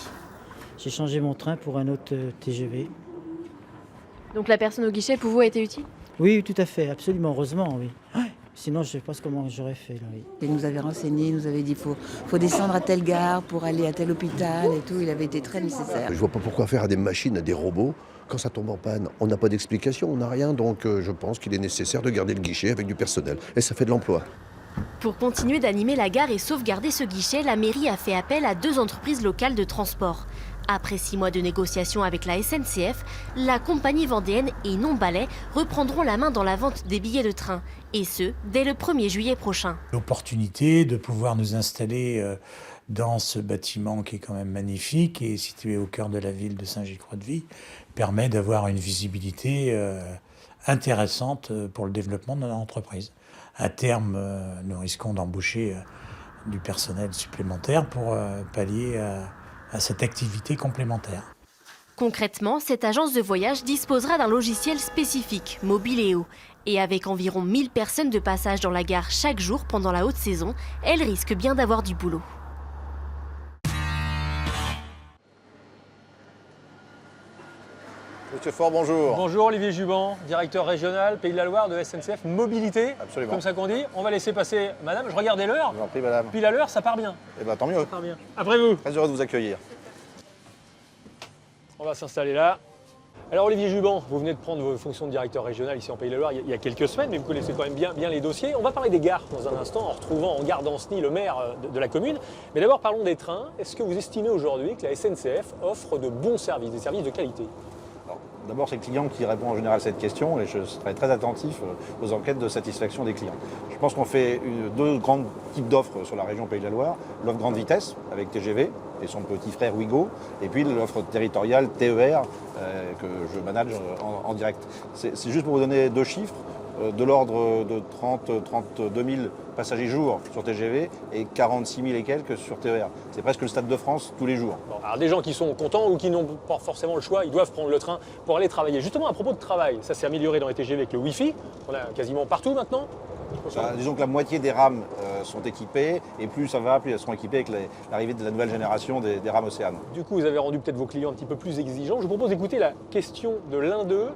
J'ai changé mon train pour un autre TGV. Donc la personne au guichet pour vous a été utile? Oui, tout à fait, absolument, heureusement, oui. Sinon, je ne sais pas comment j'aurais fait. Là, oui. Il nous avait renseigné, il nous avait dit faut descendre à telle gare pour aller à tel hôpital et tout. Il avait été très nécessaire. Je ne vois pas pourquoi faire à des machines, à des robots. Quand ça tombe en panne, on n'a pas d'explication, on n'a rien. Donc je pense qu'il est nécessaire de garder le guichet avec du personnel. Et ça fait de l'emploi. Pour continuer d'animer la gare et sauvegarder ce guichet, la mairie a fait appel à 2 entreprises locales de transport. Après 6 mois de négociations avec la SNCF, la compagnie vendéenne et Non Ballet reprendront la main dans la vente des billets de train. Et ce, dès le 1er juillet prochain. L'opportunité de pouvoir nous installer dans ce bâtiment qui est quand même magnifique et situé au cœur de la ville de Saint-Gilles-Croix-de-Vie permet d'avoir une visibilité intéressante pour le développement de notre entreprise. À terme, nous risquons d'embaucher du personnel supplémentaire pour pallier à cette activité complémentaire. Concrètement, cette agence de voyage disposera d'un logiciel spécifique, Mobiléo. Et avec environ 1000 personnes de passage dans la gare chaque jour pendant la haute saison, elle risque bien d'avoir du boulot. Monsieur Faure, bonjour. Bonjour Olivier Juban, directeur régional Pays de la Loire de SNCF Mobilité. Absolument. Comme ça qu'on dit. On va laisser passer madame. Je regardais l'heure. Je vous en prie, madame. Pile à l'heure, ça part bien. Eh bien, tant mieux. Ça part bien. Après vous. Très heureux de vous accueillir. On va s'installer là. Alors Olivier Juban, vous venez de prendre vos fonctions de directeur régional ici en Pays de la Loire il y a quelques semaines, mais vous connaissez quand même bien les dossiers. On va parler des gares dans un instant en retrouvant en gare d'Ancenis le maire de la commune. Mais d'abord parlons des trains. Est-ce que vous estimez aujourd'hui que la SNCF offre de bons services, des services de qualité ? D'abord, c'est le client qui répond en général à cette question et je serai très attentif aux enquêtes de satisfaction des clients. Je pense qu'on fait 2 grands types d'offres sur la région Pays de la Loire. L'offre grande vitesse avec TGV et son petit frère Ouigo, et puis l'offre territoriale TER que je manage en direct. C'est juste pour vous donner 2 chiffres. De l'ordre de 32 000 passagers jour sur TGV et 46 000 et quelques sur TER. C'est presque le Stade de France tous les jours. Bon, alors des gens qui sont contents ou qui n'ont pas forcément le choix, ils doivent prendre le train pour aller travailler. Justement, à propos de travail, ça s'est amélioré dans les TGV avec le Wi-Fi. On a quasiment partout maintenant. Disons que la moitié des rames sont équipées et plus ça va, plus elles seront équipées avec l'arrivée de la nouvelle génération des rames Océane. Du coup, vous avez rendu peut-être vos clients un petit peu plus exigeants. Je vous propose d'écouter la question de l'un d'eux.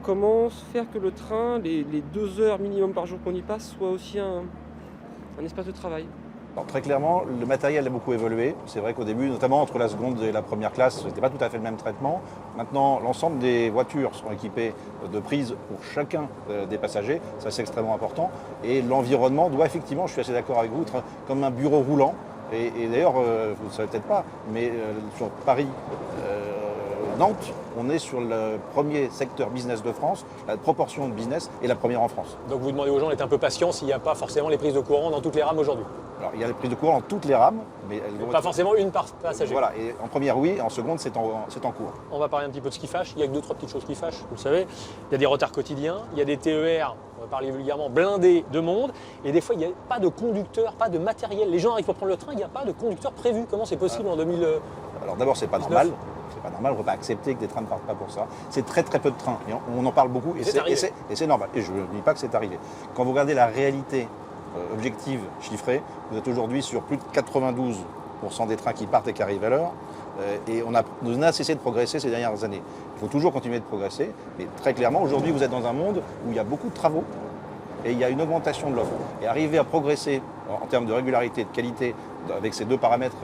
Comment faire que le train, les 2 heures minimum par jour qu'on y passe, soit aussi un espace de travail? Alors, très clairement, le matériel a beaucoup évolué. C'est vrai qu'au début, notamment entre la seconde et la première classe, ce n'était pas tout à fait le même traitement. Maintenant, l'ensemble des voitures sont équipées de prises pour chacun des passagers. Ça, c'est extrêmement important. Et l'environnement doit effectivement, je suis assez d'accord avec vous, être comme un bureau roulant. Et d'ailleurs, vous ne le savez peut-être pas, mais sur Paris, Nantes, on est sur le premier secteur business de France, la proportion de business est la première en France. Donc vous demandez aux gens d'être un peu patients s'il n'y a pas forcément les prises de courant dans toutes les rames aujourd'hui? Alors il y a les prises de courant dans toutes les rames, mais elles vont pas forcément une par passager. Voilà, et en première oui, en seconde c'est en cours. On va parler un petit peu de ce qui fâche, il y a que 2-3 petites choses qui fâchent, vous le savez. Il y a des retards quotidiens, il y a des TER, on va parler vulgairement, blindés de monde, et des fois il n'y a pas de conducteur, pas de matériel. Les gens arrivent pour prendre le train, il n'y a pas de conducteur prévu. Comment c'est possible en 2000 Alors d'abord c'est pas normal. C'est pas normal, on ne va pas accepter que des trains ne partent pas pour ça. C'est très très peu de trains, et on en parle beaucoup, et c'est normal. Et je ne dis pas que c'est arrivé. Quand vous regardez la réalité objective, chiffrée, vous êtes aujourd'hui sur plus de 92% des trains qui partent et qui arrivent à l'heure, et on a cessé de progresser ces dernières années. Il faut toujours continuer de progresser, mais très clairement, aujourd'hui vous êtes dans un monde où il y a beaucoup de travaux, et il y a une augmentation de l'offre. Et arriver à progresser en termes de régularité et de qualité avec ces 2 paramètres,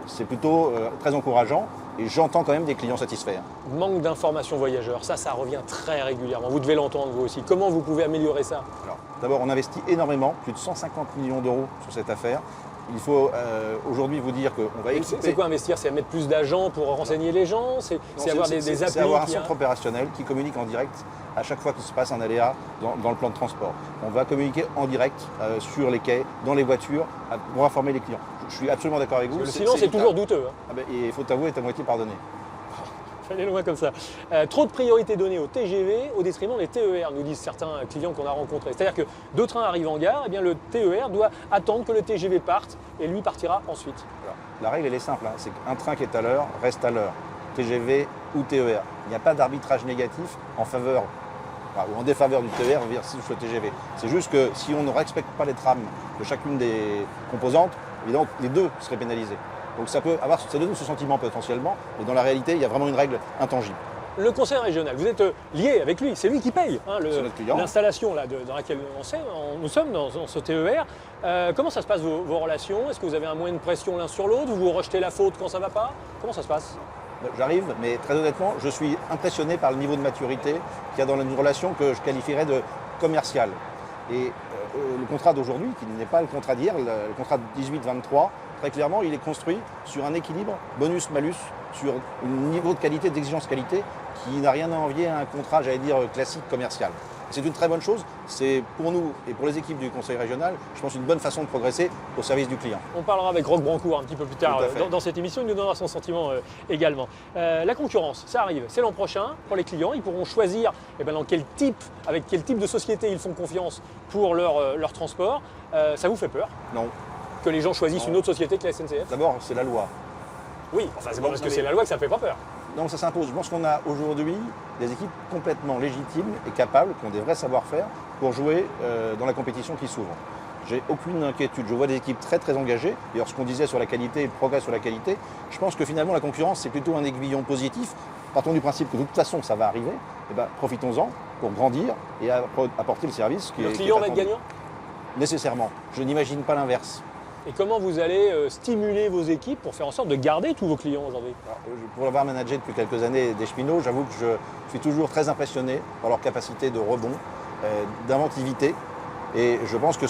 c'est plutôt très encourageant. Et j'entends quand même des clients satisfaits. Manque d'information voyageurs, ça revient très régulièrement. Vous devez l'entendre vous aussi. Comment vous pouvez améliorer ça? Alors, d'abord, on investit énormément, plus de 150 millions d'euros sur cette affaire. Il faut aujourd'hui vous dire qu'on va équiper... C'est quoi investir? C'est mettre plus d'agents pour renseigner les gens? C'est avoir des applis? C'est avoir un centre opérationnel qui communique en direct à chaque fois qu'il se passe un aléa dans le plan de transport. On va communiquer en direct sur les quais, dans les voitures, pour informer les clients. Je suis absolument d'accord avec vous. Sinon, c'est toujours douteux. Hein. Ah ben, il faut avouer, être à moitié pardonné. Fallait loin comme ça. Trop de priorité donnée au TGV au détriment des TER, nous disent certains clients qu'on a rencontrés. C'est-à-dire que 2 trains arrivent en gare, et bien le TER doit attendre que le TGV parte et lui partira ensuite. Alors, la règle, elle est simple, hein, c'est qu'un train qui est à l'heure reste à l'heure, TGV ou TER. Il n'y a pas d'arbitrage négatif en faveur ou en défaveur du TER versus le TGV. C'est juste que si on ne respecte pas les trames de chacune des composantes, évidemment, les 2 seraient pénalisés. Donc ça donne ce sentiment potentiellement, mais dans la réalité, il y a vraiment une règle intangible. Le conseil régional, vous êtes lié avec lui, c'est lui qui paye hein, l'installation dans laquelle nous sommes, dans ce TER. Comment ça se passe vos relations? Est-ce que vous avez un moyen de pression l'un sur l'autre? Vous vous rejetez la faute quand ça ne va pas? Comment ça se passe? J'arrive, mais très honnêtement, je suis impressionné par le niveau de maturité qu'il y a dans une relation que je qualifierais de commerciale. Et le contrat d'aujourd'hui, qui n'est pas le contrat d'hier, le contrat de 18-23, très clairement, il est construit sur un équilibre bonus-malus, sur un niveau de qualité, d'exigence qualité, qui n'a rien à envier à un contrat, j'allais dire, classique commercial. C'est une très bonne chose, c'est pour nous et pour les équipes du Conseil régional, je pense une bonne façon de progresser au service du client. On parlera avec Roch Brancourt un petit peu plus tard dans cette émission, il nous donnera son sentiment également. La concurrence, ça arrive, c'est l'an prochain pour les clients, ils pourront choisir avec quel type de société ils font confiance pour leur transport. Ça vous fait peur? Non. Que les gens choisissent une autre société que la SNCF? D'abord, c'est la loi. Oui, enfin c'est pas parce que c'est la loi que ça ne fait pas peur. Non, ça s'impose. Je pense qu'on a aujourd'hui des équipes complètement légitimes et capables, qui ont des vrais savoir-faire pour jouer dans la compétition qui s'ouvre. J'ai aucune inquiétude. Je vois des équipes très très engagées. D'ailleurs, ce qu'on disait sur la qualité et le progrès sur la qualité, je pense que finalement la concurrence c'est plutôt un aiguillon positif. Partons du principe que de toute façon ça va arriver. Et ben, profitons-en pour grandir et apporter le service qui est. Le client va être gagnant? Nécessairement. Je n'imagine pas l'inverse. Et comment vous allez stimuler vos équipes pour faire en sorte de garder tous vos clients aujourd'hui? Pour avoir managé depuis quelques années des cheminots, j'avoue que je suis toujours très impressionné par leur capacité de rebond, d'inventivité. Et je pense que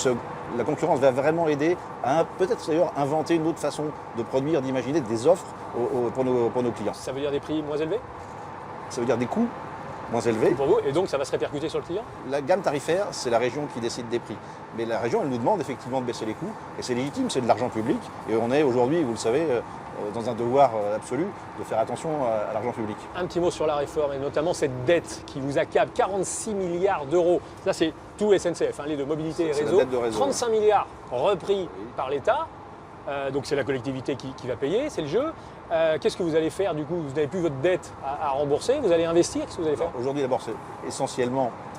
la concurrence va vraiment aider à peut-être d'ailleurs inventer une autre façon de produire, d'imaginer des offres pour nos clients. Ça veut dire des prix moins élevés? Ça veut dire des coûts moins élevés. Pour vous, et donc ça va se répercuter sur le client? La gamme tarifaire, c'est la région qui décide des prix. Mais la région, elle nous demande effectivement de baisser les coûts, et c'est légitime, c'est de l'argent public, et on est aujourd'hui, vous le savez, dans un devoir absolu de faire attention à l'argent public. Un petit mot sur la réforme, et notamment cette dette qui vous accable, 46 milliards d'euros. Là, c'est tout SNCF, les de mobilité et réseau. 35 milliards repris par l'État, donc c'est la collectivité qui va payer, c'est le jeu. Qu'est-ce que vous allez faire du coup? Vous n'avez plus votre dette à rembourser, vous allez investir? Qu'est-ce que vous allez faire? Aujourd'hui d'abord c'est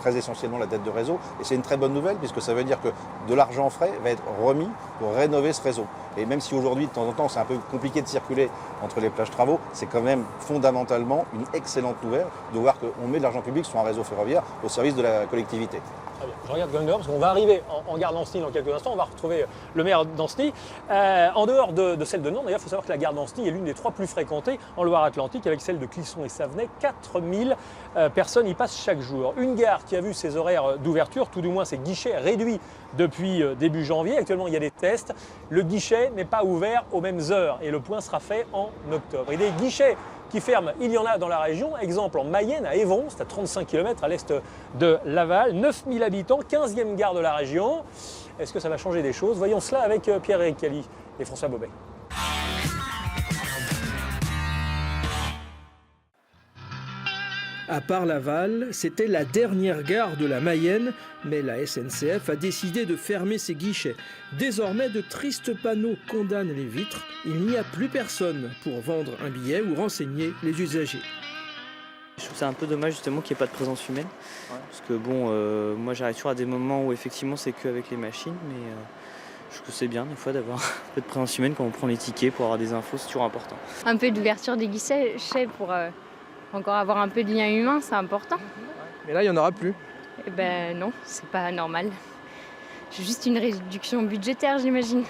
très essentiellement la dette de réseau et c'est une très bonne nouvelle puisque ça veut dire que de l'argent frais va être remis pour rénover ce réseau. Et même si aujourd'hui de temps en temps c'est un peu compliqué de circuler entre les plages travaux, c'est quand même fondamentalement une excellente nouvelle de voir qu'on met de l'argent public sur un réseau ferroviaire au service de la collectivité. Très bien. Je regarde Gundor parce qu'on va arriver en gare d'Ancenis dans quelques instants, on va retrouver le maire d'Ancenis. En dehors de celle de Nantes, d'ailleurs il faut savoir que la gare d'Ancenis est l'une des 3 plus fréquentées en Loire-Atlantique avec celle de Clisson et Savenay. 4000 personnes y passent chaque jour. Une gare qui a vu ses horaires d'ouverture, tout du moins ses guichets réduits depuis début janvier. Actuellement il y a des tests. Le guichet n'est pas ouvert aux mêmes heures et le point sera fait en octobre. Et des guichets qui ferment, il y en a dans la région. Exemple en Mayenne, à Évron, c'est à 35 km à l'est de Laval. 9000 habitants, 15e gare de la région. Est-ce que ça va changer des choses? Voyons cela avec Pierre-Éric Cali et François Bobet. À part Laval, c'était la dernière gare de la Mayenne, mais la SNCF a décidé de fermer ses guichets. Désormais, de tristes panneaux condamnent les vitres. Il n'y a plus personne pour vendre un billet ou renseigner les usagers. Je trouve ça un peu dommage justement qu'il n'y ait pas de présence humaine. Parce que bon, moi j'arrive toujours à des moments où effectivement c'est qu'avec les machines, mais je trouve que c'est bien des fois d'avoir un peu de présence humaine quand on prend les tickets pour avoir des infos, c'est toujours important. Un peu d'ouverture des guichets, je sais, pour encore avoir un peu de lien humain, c'est important. Mais là, il n'y en aura plus. Eh ben non, c'est pas normal. C'est juste une réduction budgétaire, j'imagine.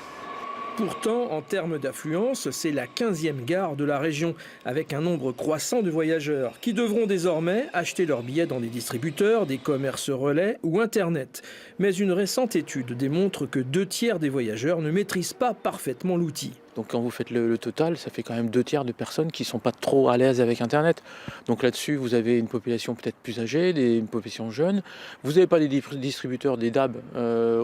Pourtant, en termes d'affluence, c'est la 15e gare de la région, avec un nombre croissant de voyageurs qui devront désormais acheter leurs billets dans des distributeurs, des commerces relais ou Internet. Mais une récente étude démontre que 2/3 des voyageurs ne maîtrisent pas parfaitement l'outil. Donc quand vous faites le total, ça fait quand même 2/3 de personnes qui ne sont pas trop à l'aise avec Internet. Donc là-dessus, vous avez une population peut-être plus âgée, une population jeune. Vous n'avez pas des distributeurs, des DAB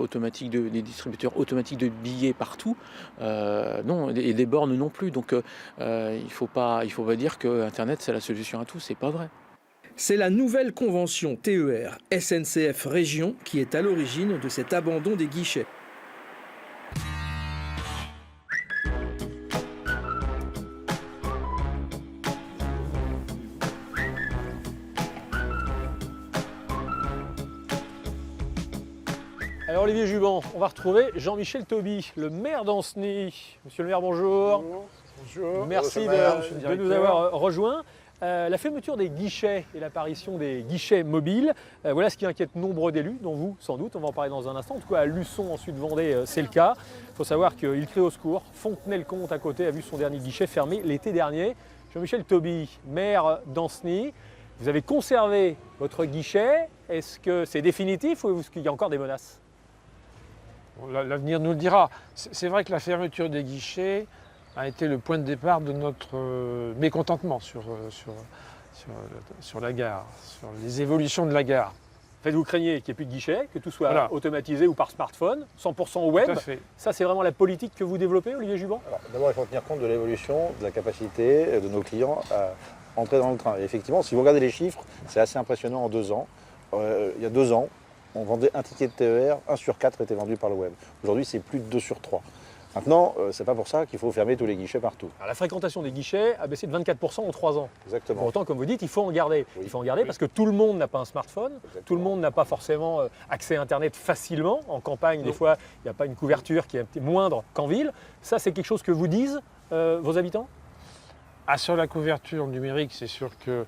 automatiques, des distributeurs automatiques de billets partout. Non, et des bornes non plus. Donc il faut pas dire que Internet c'est la solution à tout. C'est pas vrai. C'est la nouvelle convention TER SNCF Région qui est à l'origine de cet abandon des guichets. Alors Olivier Juban, on va retrouver Jean-Michel Tauby, le maire d'Ancenis. Monsieur le maire, bonjour. Bonjour. Merci de nous avoir rejoints. La fermeture des guichets et l'apparition des guichets mobiles, voilà ce qui inquiète nombre d'élus, dont vous sans doute, on va en parler dans un instant. En tout cas, à Luçon, en Sud-Vendée, c'est le cas. Il faut savoir qu'il crie au secours. Fontenay-le-Comte, à côté, a vu son dernier guichet fermé l'été dernier. Jean-Michel Tauby, maire d'Ancenis, vous avez conservé votre guichet. Est-ce que c'est définitif ou est-ce qu'il y a encore des menaces? L'avenir nous le dira. C'est vrai que la fermeture des guichets a été le point de départ de notre mécontentement sur la gare, sur les évolutions de la gare. En fait, vous craignez qu'il n'y ait plus de guichet, que tout soit automatisé ou par smartphone, 100% web. Tout à fait. Ça, c'est vraiment la politique que vous développez, Olivier Juban? D'abord, il faut tenir compte de l'évolution, de la capacité de nos clients à entrer dans le train. Et effectivement, si vous regardez les chiffres, c'est assez impressionnant en 2 ans. Il y a 2 ans, on vendait un ticket de TER, 1 sur 4 était vendu par le web. Aujourd'hui, c'est plus de 2 sur 3. Maintenant, c'est pas pour ça qu'il faut fermer tous les guichets partout. Alors, la fréquentation des guichets a baissé de 24% en 3 ans. Exactement. Pour autant, comme vous dites, il faut en garder. Oui. Il faut en garder parce que tout le monde n'a pas un smartphone, tout le monde n'a pas forcément accès à Internet facilement. En campagne, des fois, il n'y a pas une couverture qui est moindre qu'en ville. Ça, c'est quelque chose que vous disent vos habitants? Sur la couverture numérique, c'est sûr que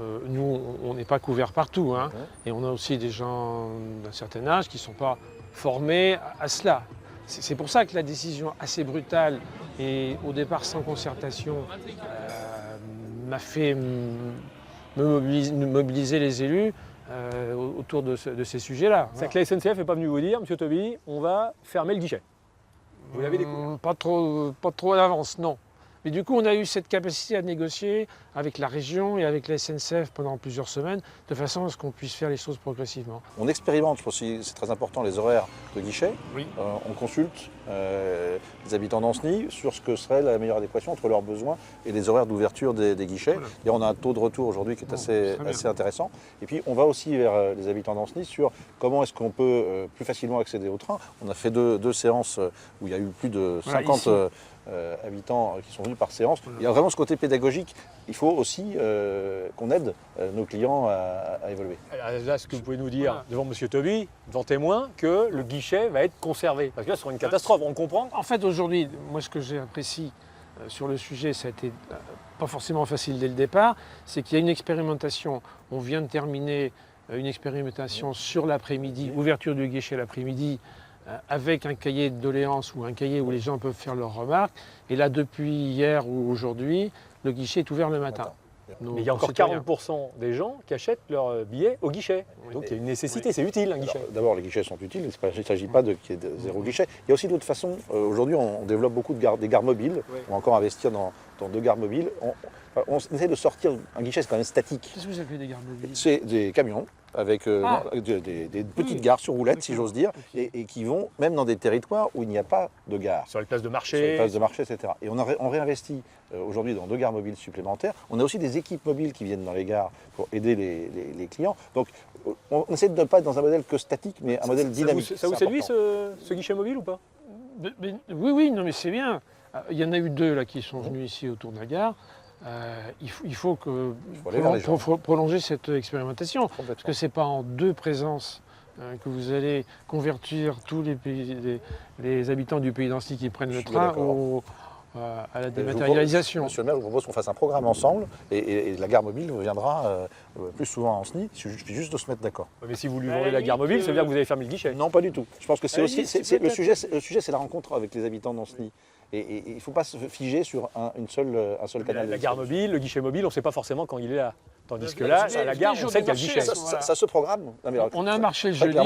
nous, on n'est pas couverts partout. Hein, et on a aussi des gens d'un certain âge qui ne sont pas formés à cela. C'est pour ça que la décision assez brutale et au départ sans concertation m'a fait mobiliser les élus autour de ces sujets-là. C'est que la SNCF n'est pas venue vous dire, Monsieur Tauby, on va fermer le guichet. Vous l'avez découvert? Pas trop à l'avance, non. Mais du coup, on a eu cette capacité à négocier avec la région et avec la SNCF pendant plusieurs semaines, de façon à ce qu'on puisse faire les choses progressivement. On expérimente, je pense que c'est très important, les horaires de guichet. Oui. On consulte les habitants d'Ancenis sur ce que serait la meilleure adéquation entre leurs besoins et les horaires d'ouverture des guichets. Voilà. Et on a un taux de retour aujourd'hui qui est assez intéressant. Et puis, on va aussi vers les habitants d'Ancenis sur comment est-ce qu'on peut plus facilement accéder au train. On a fait deux séances où il y a eu plus de 50... habitants qui sont venus par séance. Il y a vraiment ce côté pédagogique. Il faut aussi qu'on aide nos clients à évoluer. Alors là, ce que vous pouvez nous dire devant M. Tauby, devant témoin, que le guichet va être conservé. Parce que là, ce sera une catastrophe, on comprend. En fait, aujourd'hui, moi, ce que j'apprécie sur le sujet, ça a été pas forcément facile dès le départ, c'est qu'il y a une expérimentation. On vient de terminer une expérimentation sur l'après-midi, ouverture du guichet l'après-midi, avec un cahier de doléances ou un cahier où les gens peuvent faire leurs remarques. Et là, depuis hier ou aujourd'hui, le guichet est ouvert le matin. Mais il y a encore 40% des gens qui achètent leurs billets au guichet. Donc il y a une nécessité, c'est utile un guichet. D'abord, les guichets sont utiles, il ne s'agit pas qu'il y ait de zéro guichet. Il y a aussi d'autres façons. Aujourd'hui, on développe beaucoup des gares mobiles. On va encore investir dans 2 gares mobiles. On essaie de sortir. Un guichet, c'est quand même statique. Qu'est-ce que vous appelez des gares mobiles? C'est des camions avec des petites gares sur roulettes, si j'ose dire, et qui vont même dans des territoires où il n'y a pas de gare. Sur les places de marché. Sur les places de marché, etc. Et on réinvestit aujourd'hui dans 2 gares mobiles supplémentaires. On a aussi des équipes mobiles qui viennent dans les gares pour aider les clients. Donc on essaie de ne pas être dans un modèle que statique, mais un modèle dynamique. Ça vous séduit ce guichet mobile ou pas? Oui, non, mais c'est bien. Il y en a eu 2 là, qui sont venus ici autour de la gare. Il faut prolonger cette expérimentation, parce que ce n'est pas en 2 présences que vous allez convertir tous les habitants du pays d'Ancenis qui prennent le train à la dématérialisation. Monsieur le maire, je vous propose qu'on fasse un programme ensemble et la gare mobile viendra plus souvent à Ancenis. Il suffit juste de se mettre d'accord. Mais si vous lui vendez la gare mobile, ça veut dire que vous avez fermé le guichet? Non, pas du tout. Je pense que c'est aussi le sujet, c'est la rencontre avec les habitants d'Ancenis. Et il ne faut pas se figer sur un seul canal. La gare mobile, le guichet mobile, on ne sait pas forcément quand il est là. Tandis que là, à la gare, on sait qu'il y a le guichet. Ça se programme. On a un marché le jeudi.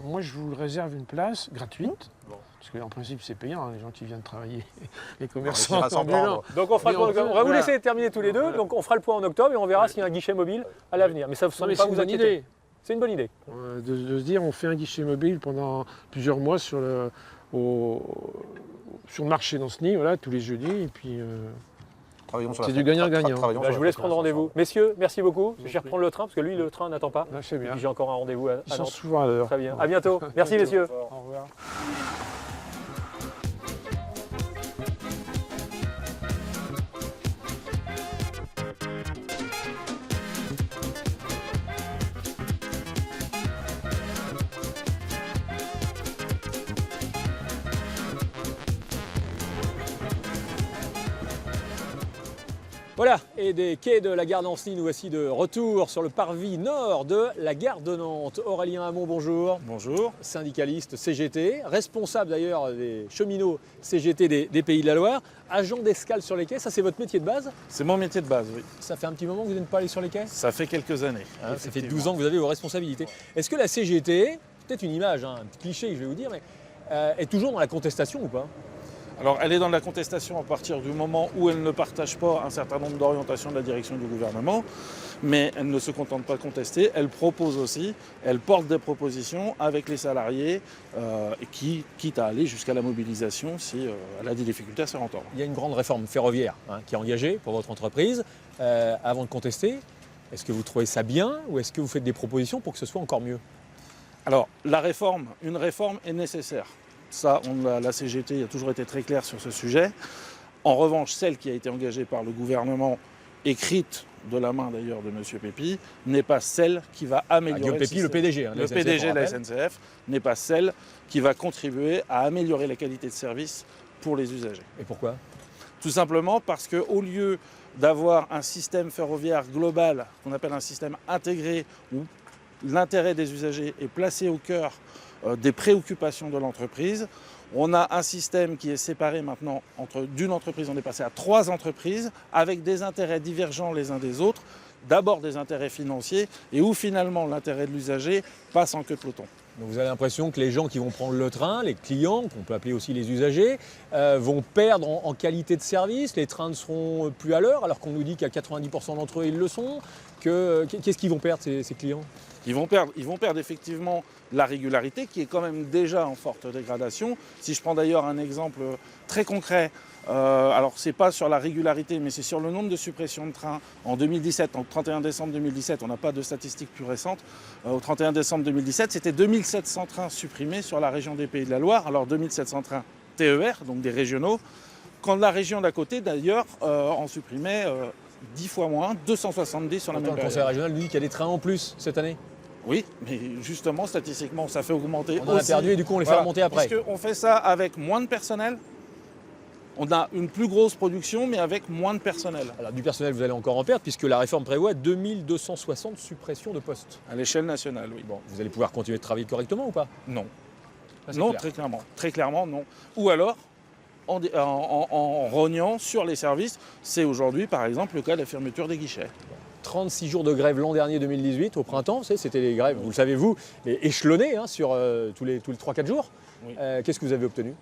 Moi, je vous réserve une place gratuite. Parce qu'en principe, c'est payant, les gens qui viennent travailler, les commerçants ambulants. Donc on va vous laisser terminer tous les 2. Donc on fera le point en octobre et on verra s'il y a un guichet mobile à l'avenir. Mais ça ne semble pas vous inquiéter. C'est une bonne idée. De se dire, on fait un guichet mobile pendant plusieurs mois sur le marché d'Ancenis, voilà, tous les jeudis. Et puis c'est du gagnant-gagnant. Je vous laisse prendre rendez-vous. Messieurs, merci beaucoup. Je vais reprendre le train parce que lui, le train n'attend pas. C'est bien. J'ai encore un rendez-vous à Nantes. Ils sont souvent à l'heure. Très bien. À bientôt. Merci messieurs. Au revoir. Voilà, et des quais de la gare d'Ancenis, nous voici de retour sur le parvis nord de la gare de Nantes. Aurélien Hamon, bonjour. Bonjour. Syndicaliste CGT, responsable d'ailleurs des cheminots CGT des Pays de la Loire, agent d'escale sur les quais, ça c'est votre métier de base? C'est mon métier de base, oui. Ça fait un petit moment que vous n'êtes pas allé sur les quais? Ça fait quelques années. Ça fait 12 ans que vous avez vos responsabilités. Est-ce que la CGT, peut-être une image, un petit cliché que je vais vous dire, mais est toujours dans la contestation ou pas? Alors, elle est dans la contestation à partir du moment où elle ne partage pas un certain nombre d'orientations de la direction du gouvernement, mais elle ne se contente pas de contester, elle propose aussi, elle porte des propositions avec les salariés, quitte à aller jusqu'à la mobilisation si elle a des difficultés à se faire entendre. Il y a une grande réforme ferroviaire qui est engagée pour votre entreprise. Avant de contester, est-ce que vous trouvez ça bien ou est-ce que vous faites des propositions pour que ce soit encore mieux? Alors, une réforme est nécessaire. Ça, la CGT a toujours été très claire sur ce sujet. En revanche, celle qui a été engagée par le gouvernement, écrite de la main d'ailleurs de M. Pépi, n'est pas celle qui va améliorer Pépi, le PDG. Le PDG de la SNCF n'est pas celle qui va contribuer à améliorer la qualité de service pour les usagers. Et pourquoi? Tout simplement parce qu'au lieu d'avoir un système ferroviaire global, qu'on appelle un système intégré, où l'intérêt des usagers est placé au cœur des préoccupations de l'entreprise. On a un système qui est séparé maintenant d'une entreprise, on est passé à 3 entreprises avec des intérêts divergents les uns des autres, d'abord des intérêts financiers et où finalement l'intérêt de l'usager passe en queue de peloton. Donc vous avez l'impression que les gens qui vont prendre le train, les clients, qu'on peut appeler aussi les usagers, vont perdre en qualité de service, les trains ne seront plus à l'heure alors qu'on nous dit qu'à 90% d'entre eux ils le sont. Qu'est-ce qu'ils vont perdre ces clients? Ils vont perdre effectivement la régularité qui est quand même déjà en forte dégradation. Si je prends d'ailleurs un exemple très concret, alors c'est pas sur la régularité mais c'est sur le nombre de suppressions de trains. En 2017, au 31 décembre 2017, on n'a pas de statistiques plus récentes, au 31 décembre 2017 c'était 2700 trains supprimés sur la région des Pays de la Loire, alors 2700 trains TER, donc des régionaux, quand la région d'à côté d'ailleurs en supprimait 10 fois moins, 270 sur la même période. Le conseil régional dit qu'il y a des trains en plus cette année. Oui, mais justement, statistiquement, ça fait augmenter. On en a perdu et du coup, on les fait remonter après. Parce qu'on fait ça avec moins de personnel. On a une plus grosse production, mais avec moins de personnel. Alors, du personnel, vous allez encore en perdre, puisque la réforme prévoit 2260 suppressions de postes. À l'échelle nationale, oui. Bon, vous allez pouvoir continuer de travailler correctement ou pas? Non. Non, clair. Très clairement. Très clairement, non. Ou alors, en rognant sur les services. C'est aujourd'hui, par exemple, le cas de la fermeture des guichets. 36 jours de grève l'an dernier 2018, au printemps, c'était les grèves, vous le savez vous, échelonnées sur tous les 3-4 jours. Oui. Qu'est-ce que vous avez obtenu?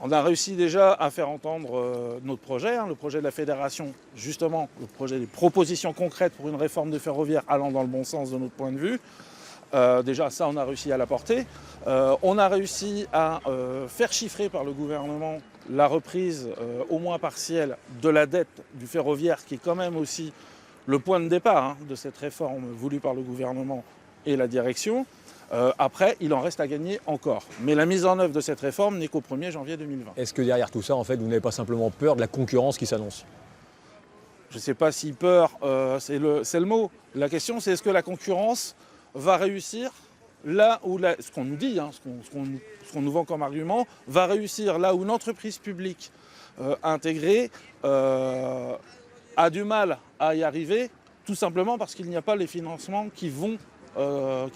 On a réussi déjà à faire entendre notre projet, le projet de la fédération, justement, le projet des propositions concrètes pour une réforme de ferroviaire allant dans le bon sens de notre point de vue. Déjà, ça, on a réussi à l'apporter. On a réussi à faire chiffrer par le gouvernement la reprise, au moins partielle, de la dette du ferroviaire, qui est quand même aussi le point de départ de cette réforme voulue par le gouvernement et la direction. Après, il en reste à gagner encore. Mais la mise en œuvre de cette réforme n'est qu'au 1er janvier 2020. Est-ce que derrière tout ça, en fait, vous n'avez pas simplement peur de la concurrence qui s'annonce? Je ne sais pas si peur, c'est le mot. La question, c'est est-ce que la concurrence va réussir là où, ce qu'on nous dit, ce qu'on nous vend comme argument, va réussir là où une entreprise publique intégrée a du mal à y arriver, tout simplement parce qu'il n'y a pas les financements qui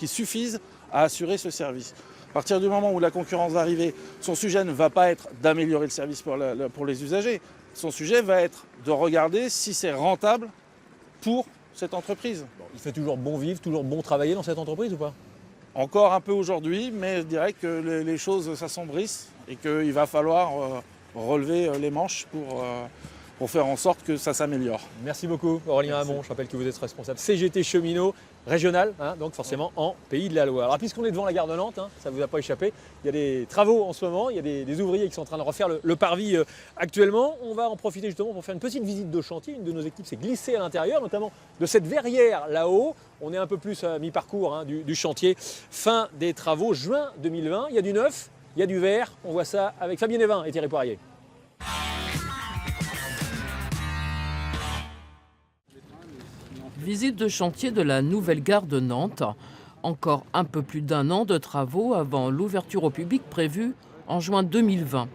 suffisent à assurer ce service. À partir du moment où la concurrence va arriver, son sujet ne va pas être d'améliorer le service pour les usagers, son sujet va être de regarder si c'est rentable pour cette entreprise. Il fait toujours bon vivre, toujours bon travailler dans cette entreprise ou pas? Encore un peu aujourd'hui, mais je dirais que les choses s'assombrissent et qu'il va falloir relever les manches pour faire en sorte que ça s'améliore. Merci beaucoup Aurélien Hamon, je rappelle que vous êtes responsable CGT cheminot régional, donc forcément en Pays de la Loire. Alors puisqu'on est devant la gare de Nantes, ça ne vous a pas échappé, il y a des travaux en ce moment, il y a des ouvriers qui sont en train de refaire le parvis actuellement. On va en profiter justement pour faire une petite visite de chantier. Une de nos équipes s'est glissée à l'intérieur, notamment de cette verrière là-haut. On est un peu plus à mi-parcours du chantier. Fin des travaux, juin 2020. Il y a du neuf, il y a du vert. On voit ça avec Fabien Evin et Thierry Poirier. Visite de chantier de la nouvelle gare de Nantes. Encore un peu plus d'1 an de travaux avant l'ouverture au public prévue en juin 2020.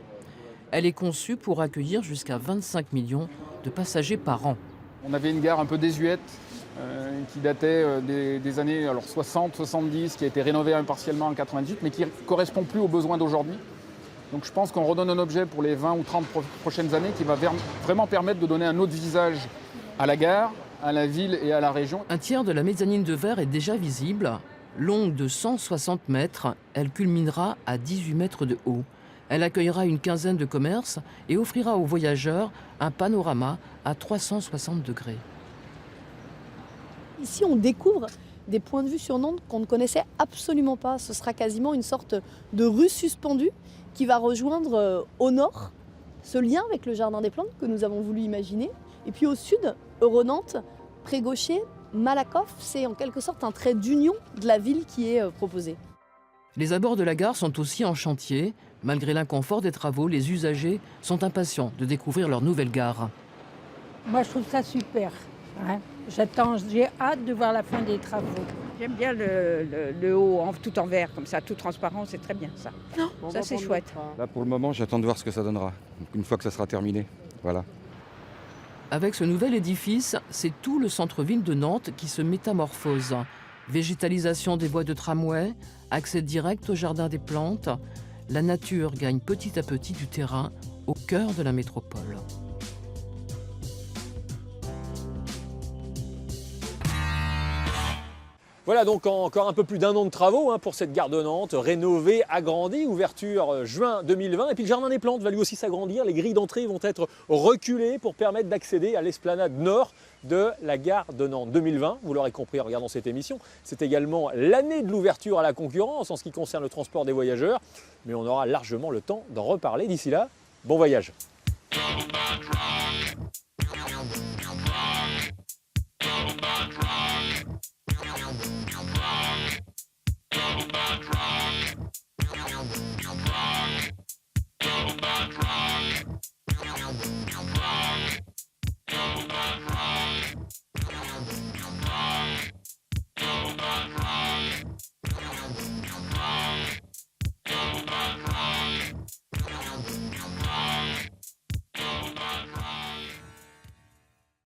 Elle est conçue pour accueillir jusqu'à 25 millions de passagers par an. On avait une gare un peu désuète qui datait des années 60, 70, qui a été rénovée partiellement en 98, mais qui ne correspond plus aux besoins d'aujourd'hui. Donc je pense qu'on redonne un objet pour les 20 ou 30 prochaines années qui va vraiment permettre de donner un autre visage à la gare, à la ville et à la région. Un tiers de la mezzanine de verre est déjà visible. Longue de 160 mètres, elle culminera à 18 mètres de haut. Elle accueillera une quinzaine de commerces et offrira aux voyageurs un panorama à 360 degrés. Ici, on découvre des points de vue sur Nantes qu'on ne connaissait absolument pas. Ce sera quasiment une sorte de rue suspendue qui va rejoindre au nord ce lien avec le Jardin des Plantes que nous avons voulu imaginer. Et puis au sud, Euronantes, Prégaucher, Malakoff, c'est en quelque sorte un trait d'union de la ville qui est proposé. Les abords de la gare sont aussi en chantier. Malgré l'inconfort des travaux, les usagers sont impatients de découvrir leur nouvelle gare. Moi, je trouve ça super. Hein. J'ai hâte de voir la fin des travaux. J'aime bien le haut, tout en verre, comme ça, tout transparent, c'est très bien ça. Ça, c'est chouette. Là, pour le moment, j'attends de voir ce que ça donnera, une fois que ça sera terminé. Voilà. Avec ce nouvel édifice, c'est tout le centre-ville de Nantes qui se métamorphose. Végétalisation des voies de tramway, accès direct au Jardin des Plantes, la nature gagne petit à petit du terrain au cœur de la métropole. Voilà donc encore un peu plus d'un an de travaux pour cette gare de Nantes, rénovée, agrandie, ouverture juin 2020. Et puis le Jardin des Plantes va lui aussi s'agrandir. Les grilles d'entrée vont être reculées pour permettre d'accéder à l'esplanade nord de la gare de Nantes. 2020, vous l'aurez compris en regardant cette émission, c'est également l'année de l'ouverture à la concurrence en ce qui concerne le transport des voyageurs. Mais on aura largement le temps d'en reparler. D'ici là, bon voyage.